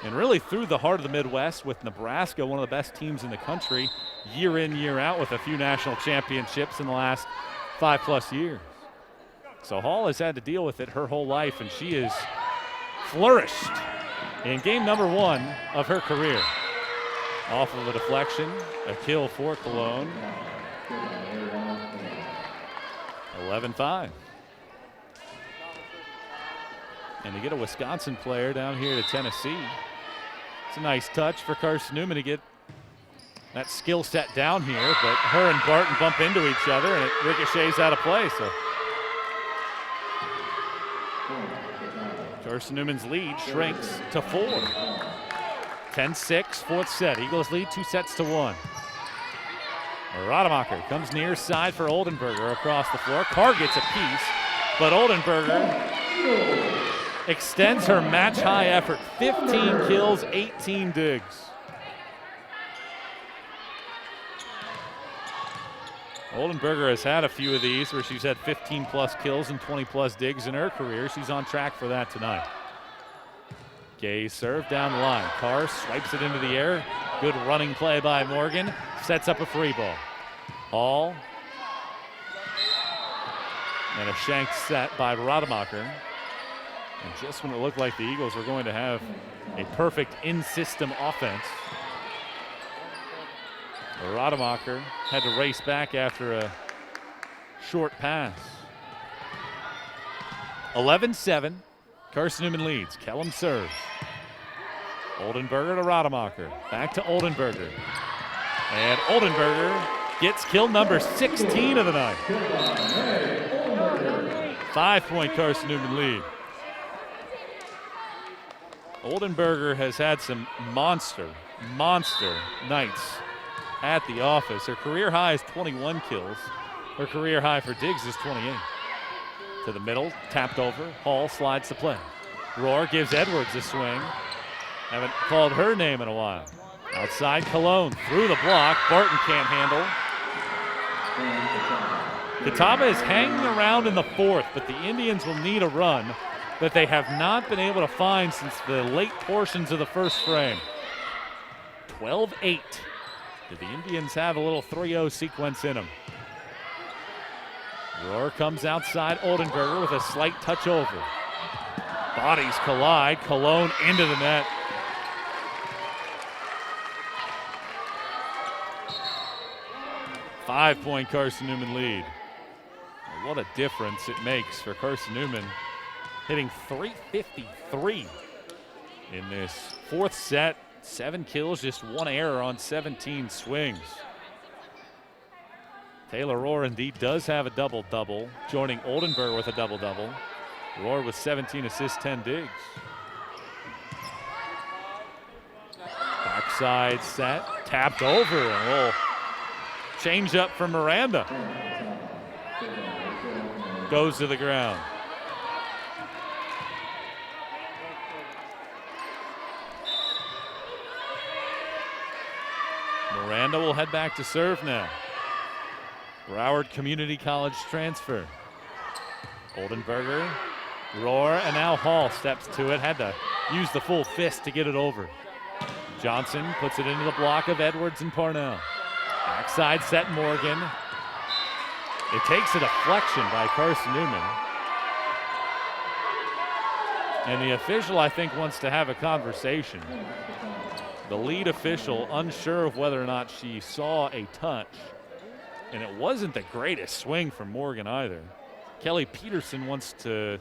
And really through the heart of the Midwest with Nebraska, one of the best teams in the country, year in, year out, with a few national championships in the last 5+ years. So Hall has had to deal with it her whole life, and she has flourished in game number 1 of her career. Off of a deflection, a kill for Cologne. 11-5. And to get a Wisconsin player down here to Tennessee, it's a nice touch for Carson-Newman to get that skill set down here, but her and Barton bump into each other and it ricochets out of play. So Carson-Newman's lead shrinks to 4. 10-6, 4th set. Eagles lead 2-1. Rademacher comes near side for Oldenburger across the floor. Carr gets a piece, but Oldenburger extends her match-high effort. 15 kills, 18 digs. Oldenburger has had a few of these where she's had 15+ kills and 20+ digs in her career. She's on track for that tonight. Gay serve down the line. Carr swipes it into the air. Good running play by Morgan. Sets up a free ball. Hall. And a shanked set by Rademacher. And just when it looked like the Eagles were going to have a perfect in-system offense, Rademacher had to race back after a short pass. 11-7, Carson-Newman leads. Kellum serves. Oldenburger to Rademacher. Back to Oldenburger. And Oldenburger gets kill number 16 of the night. 5-point Carson-Newman lead. Oldenburger has had some monster nights at the office. Her career high is 21 kills. Her career high for digs is 28. To the middle, tapped over. Hall slides to play. Rohr gives Edwards a swing. Haven't called her name in a while. Outside Cologne, through the block. Barton can't handle. Catawba is hanging around in the fourth, but the Indians will need a run that they have not been able to find since the late portions of the first frame. 12-8. Do the Indians have a little 3-0 sequence in them? Rohr comes outside Oldenburger with a slight touch over. Bodies collide. Cologne into the net. Five-point Carson-Newman lead. What a difference it makes for Carson-Newman, hitting .353 in this fourth set. 7 kills, just 1 error on 17 swings. Taylor Rohr indeed does have a double-double, joining Oldenburger with a double-double. Rohr with 17 assists, 10 digs. Backside set, tapped over, and a little change up from Miranda. Goes to the ground. Miranda will head back to serve now. Broward Community College transfer. Oldenburger, Rohr, and now Hall steps to it. Had to use the full fist to get it over. Johnson puts it into the block of Edwards and Parnell. Backside set Morgan. It takes a deflection by Carson-Newman. And the official, I think, wants to have a conversation. The lead official unsure of whether or not she saw a touch. And it wasn't the greatest swing from Morgan either. Kelly Peterson wants to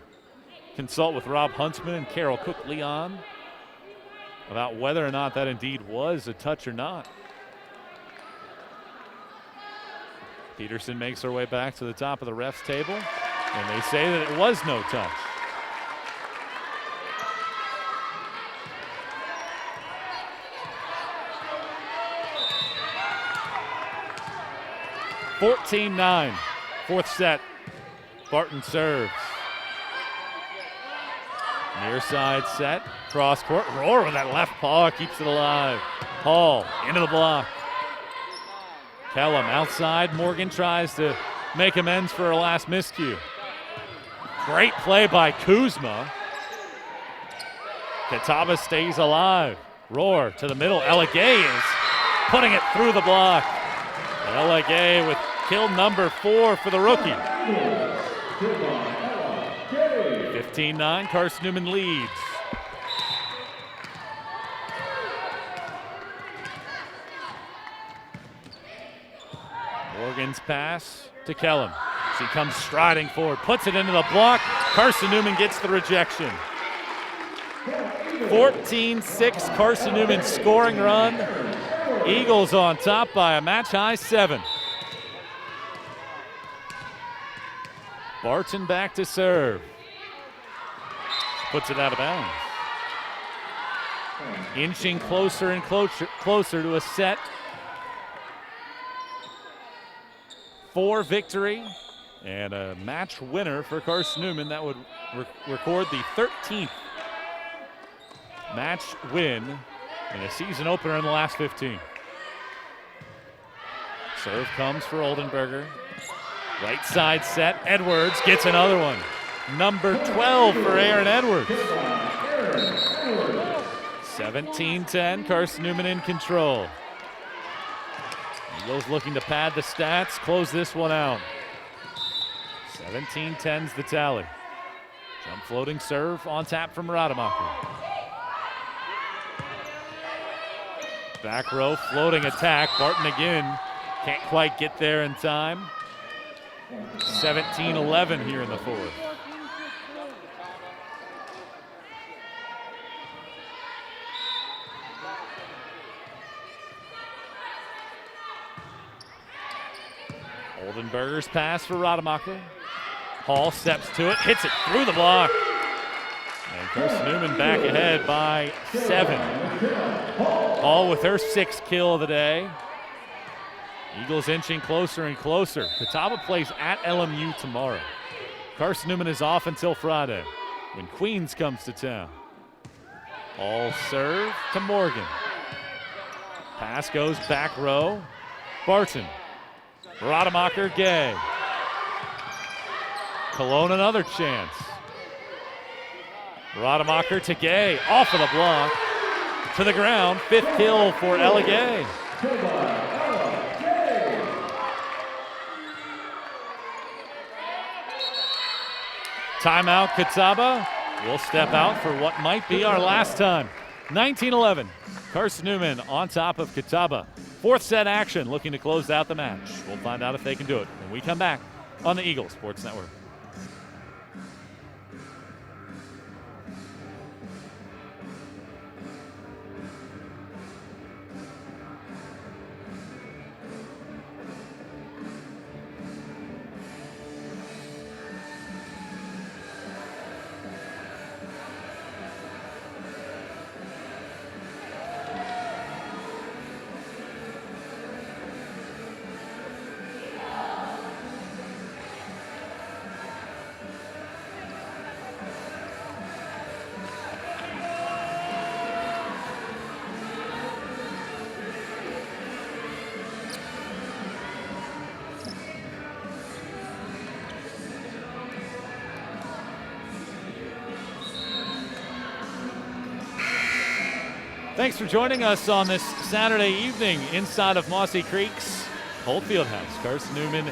consult with Rob Huntsman and Carol Cook-Leon about whether or not that indeed was a touch or not. Peterson makes her way back to the top of the refs table, and they say that it was no touch. (14-9), fourth set. Barton serves. Near side set, cross court. Rohr with that left paw keeps it alive. Hall into the block. Kellum outside. Morgan tries to make amends for her last miscue. Great play by Kuzma. Catawba stays alive. Rohr to the middle. Elegay is putting it through the block. Elegay with kill number 4 for the rookie. 15-9, Carson-Newman leads. Morgan's pass to Kellum. She comes striding forward, puts it into the block. Carson-Newman gets the rejection. 14-6, Carson-Newman scoring run. Eagles on top by a match-high 7. Barton back to serve. Puts it out of bounds. Inching closer and closer to a set 4 victory and a match winner for Carson-Newman. That would record the 13th match win in a season opener in the last 15. Serve comes for Oldenburger. Right side set, Edwards gets another one. Number 12 for Aaron Edwards. 17-10, Carson-Newman in control. Eagles looking to pad the stats, close this one out. 17-10's the tally. Jump floating serve on tap from Rademacher. Back row floating attack, Barton again. Can't quite get there in time. 17-11 here in the fourth. Oldenburger's pass for Rademacher. Hall steps to it, hits it through the block. And Carson-Newman back ahead by 7. Hall with her 6th kill of the day. Eagles inching closer and closer. Catawba plays at LMU tomorrow. Carson-Newman is off until Friday when Queens comes to town. All serve to Morgan. Pass goes back row. Barton. Rademacher, Gay. Cologne another chance. Rademacher to Gay. Off of the block. To the ground. 5th kill for Ella Gay. Timeout, Catawba. We'll step out for what might be our last time. 19-11. Carson-Newman on top of Catawba. 4th set action, looking to close out the match. We'll find out if they can do it when we come back on the Eagle Sports Network. Thanks for joining us on this Saturday evening inside of Mossy Creek's Holt Fieldhouse. Carson-Newman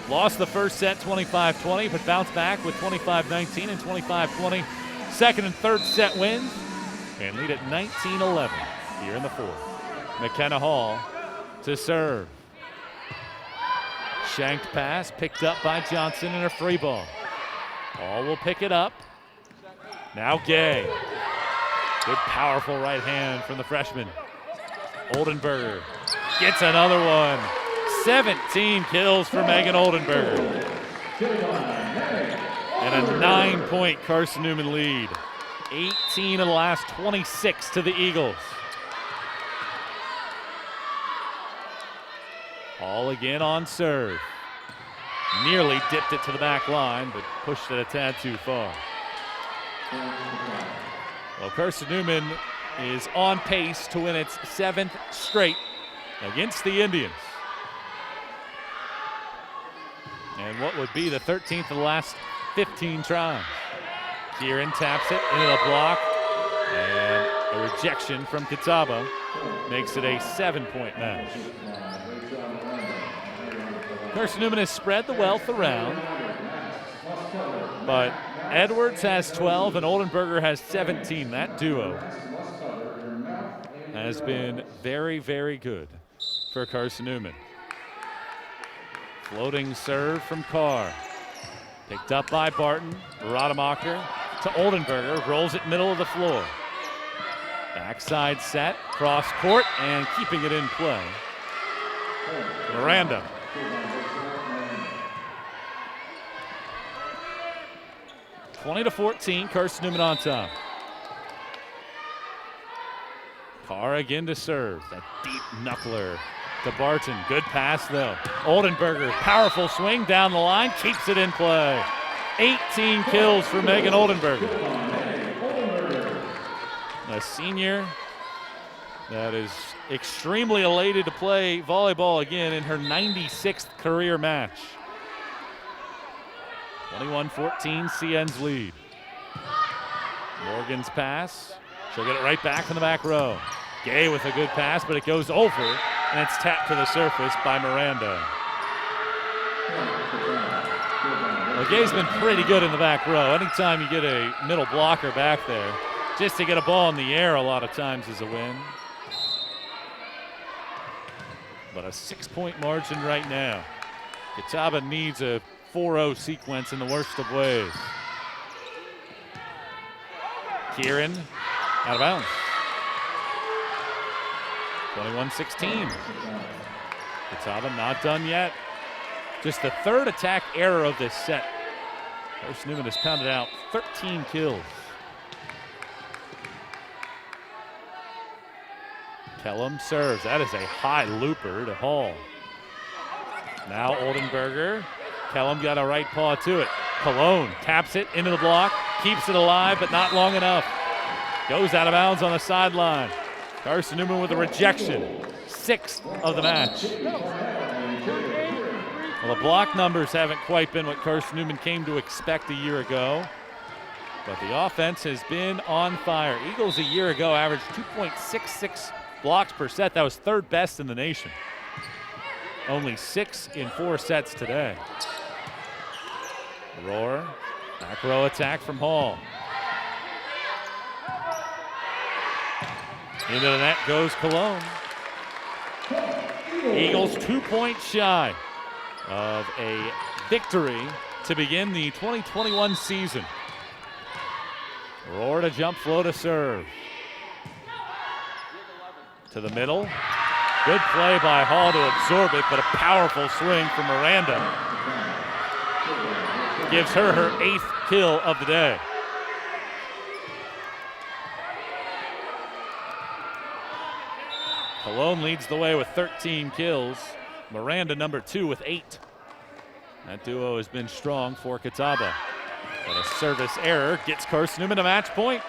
lost the first set 25-20, but bounced back with 25-19 and 25-20. Second and third set wins and lead at 19-11 here in the fourth. McKenna Hall to serve. Shanked pass picked up by Johnson and a free ball. Hall will pick it up. Now Gay. Good, powerful right hand from the freshman. Oldenburger gets another one. 17 kills for Megan Oldenburger. And a 9-point Carson-Newman lead. 18 of the last 26 to the Eagles. Hall again on serve. Nearly dipped it to the back line, but pushed it a tad too far. Well, Carson-Newman is on pace to win its 7th straight against the Indians. And what would be the 13th of the last 15 tries. Kieran taps it into the block, and a rejection from Catawba makes it a 7-point match. Carson-Newman has spread the wealth around, but Edwards has 12 and Oldenburger has 17. That duo has been very, very good for Carson-Newman. Floating serve from Carr. Picked up by Barton. Rademacher to Oldenburger. Rolls it middle of the floor. Backside set. Cross court and keeping it in play. Miranda. (20-14), Carson-Newman on top. Carr again to serve. That deep knuckler to Barton. Good pass though. Oldenburger, powerful swing down the line, keeps it in play. 18 kills for Megan Oldenburger. A senior that is extremely elated to play volleyball again in her 96th career match. 21-14, CN's lead. Morgan's pass. She'll get it right back in the back row. Gay with a good pass, but it goes over, and it's tapped to the surface by Miranda. Well, Gay's been pretty good in the back row. Anytime you get a middle blocker back there, just to get a ball in the air a lot of times is a win. But a 6-point margin right now. Catawba needs a 4-0 sequence in the worst of ways. Kieran out of bounds. 21-16. Catawba not done yet. Just the third attack error of this set. Carson-Newman has pounded out 13 kills. Kellum serves. That is a high looper to Hall. Now Oldenburger. Kellum got a right paw to it. Cologne taps it into the block, keeps it alive, but not long enough. Goes out of bounds on the sideline. Carson-Newman with a rejection. 6th of the match. Well, the block numbers haven't quite been what Carson-Newman came to expect a year ago, but the offense has been on fire. Eagles a year ago averaged 2.66 blocks per set. That was 3rd best in the nation. Only 6 in 4 sets today. Roar, back row attack from Hall. Into the net goes Cologne. Eagles 2 points shy of a victory to begin the 2021 season. Roar to jump flow to serve. To the middle. Good play by Hall to absorb it, but a powerful swing from Miranda. Gives her 8th kill of the day. Cologne leads the way with 13 kills. Miranda number 2 with 8. That duo has been strong for Catawba. But a service error gets Carson-Newman a match point.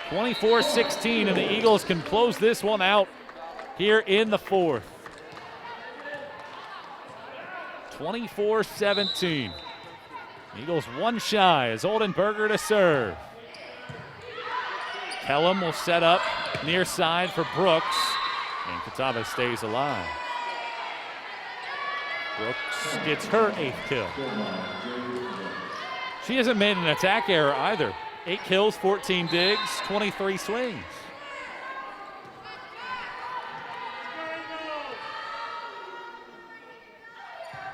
24-16, and the Eagles can close this one out here in the 4th. 24-17. Eagles 1 shy as Oldenburger to serve. Kellum will set up near side for Brooks, and Catawba stays alive. Brooks gets her 8th kill. She hasn't made an attack error either. 8 kills, 14 digs, 23 swings.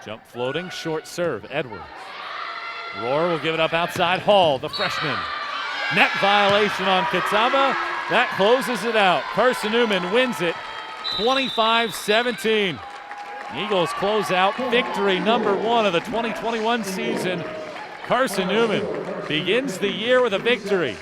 Jump floating, short serve, Edwards. Roar will give it up outside. Hall, the freshman. Net violation on Catawba. That closes it out. Carson-Newman wins it 25-17. Eagles close out victory number 1 of the 2021 season. Carson-Newman begins the year with a victory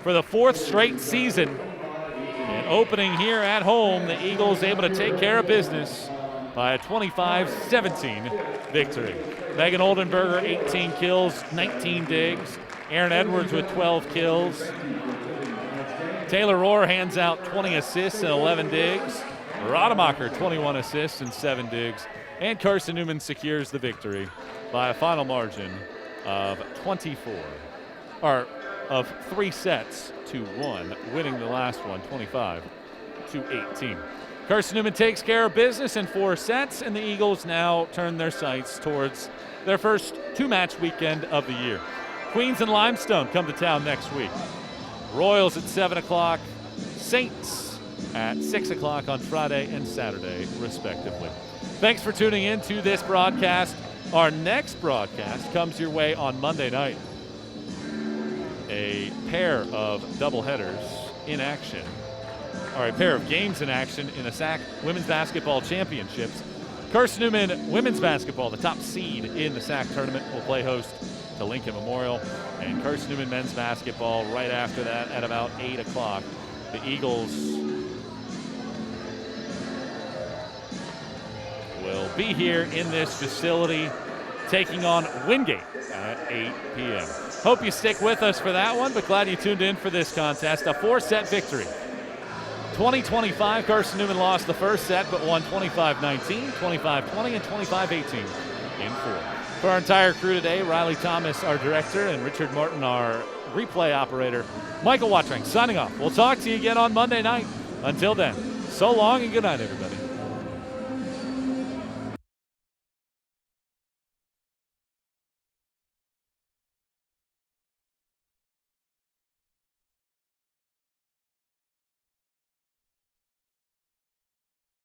for the 4th straight season. And opening here at home, the Eagles able to take care of business by a 25-17 victory. Megan Oldenburger, 18 kills, 19 digs. Aaron Edwards with 12 kills. Taylor Roar hands out 20 assists and 11 digs. Rademacher, 21 assists and 7 digs. And Carson-Newman secures the victory by a final margin of 3 sets to 1, winning the last one 25-18. Carson-Newman takes care of business in 4 sets, and the Eagles now turn their sights towards their first 2-match weekend of the year. Queens and Limestone come to town next week. Royals at 7 o'clock, Saints at 6 o'clock on Friday and Saturday, respectively. Thanks for tuning in to this broadcast. Our next broadcast comes your way on Monday night. A pair of doubleheaders in action, or a pair of games in action in the SAC Women's Basketball Championships. Carson-Newman women's basketball, the top seed in the SAC tournament, will play host to Lincoln Memorial, and Carson-Newman men's basketball right after that at about 8 o'clock. The Eagles will be here in this facility taking on Wingate at 8 p.m. Hope you stick with us for that one, but glad you tuned in for this contest. A 4-set victory. 20-25, Carson-Newman lost the first set, but won 25-19, 25-20, and 25-18 in 4. For our entire crew today, Riley Thomas, our director, and Richard Martin, our replay operator, Michael Watring signing off. We'll talk to you again on Monday night. Until then, so long and good night, everybody.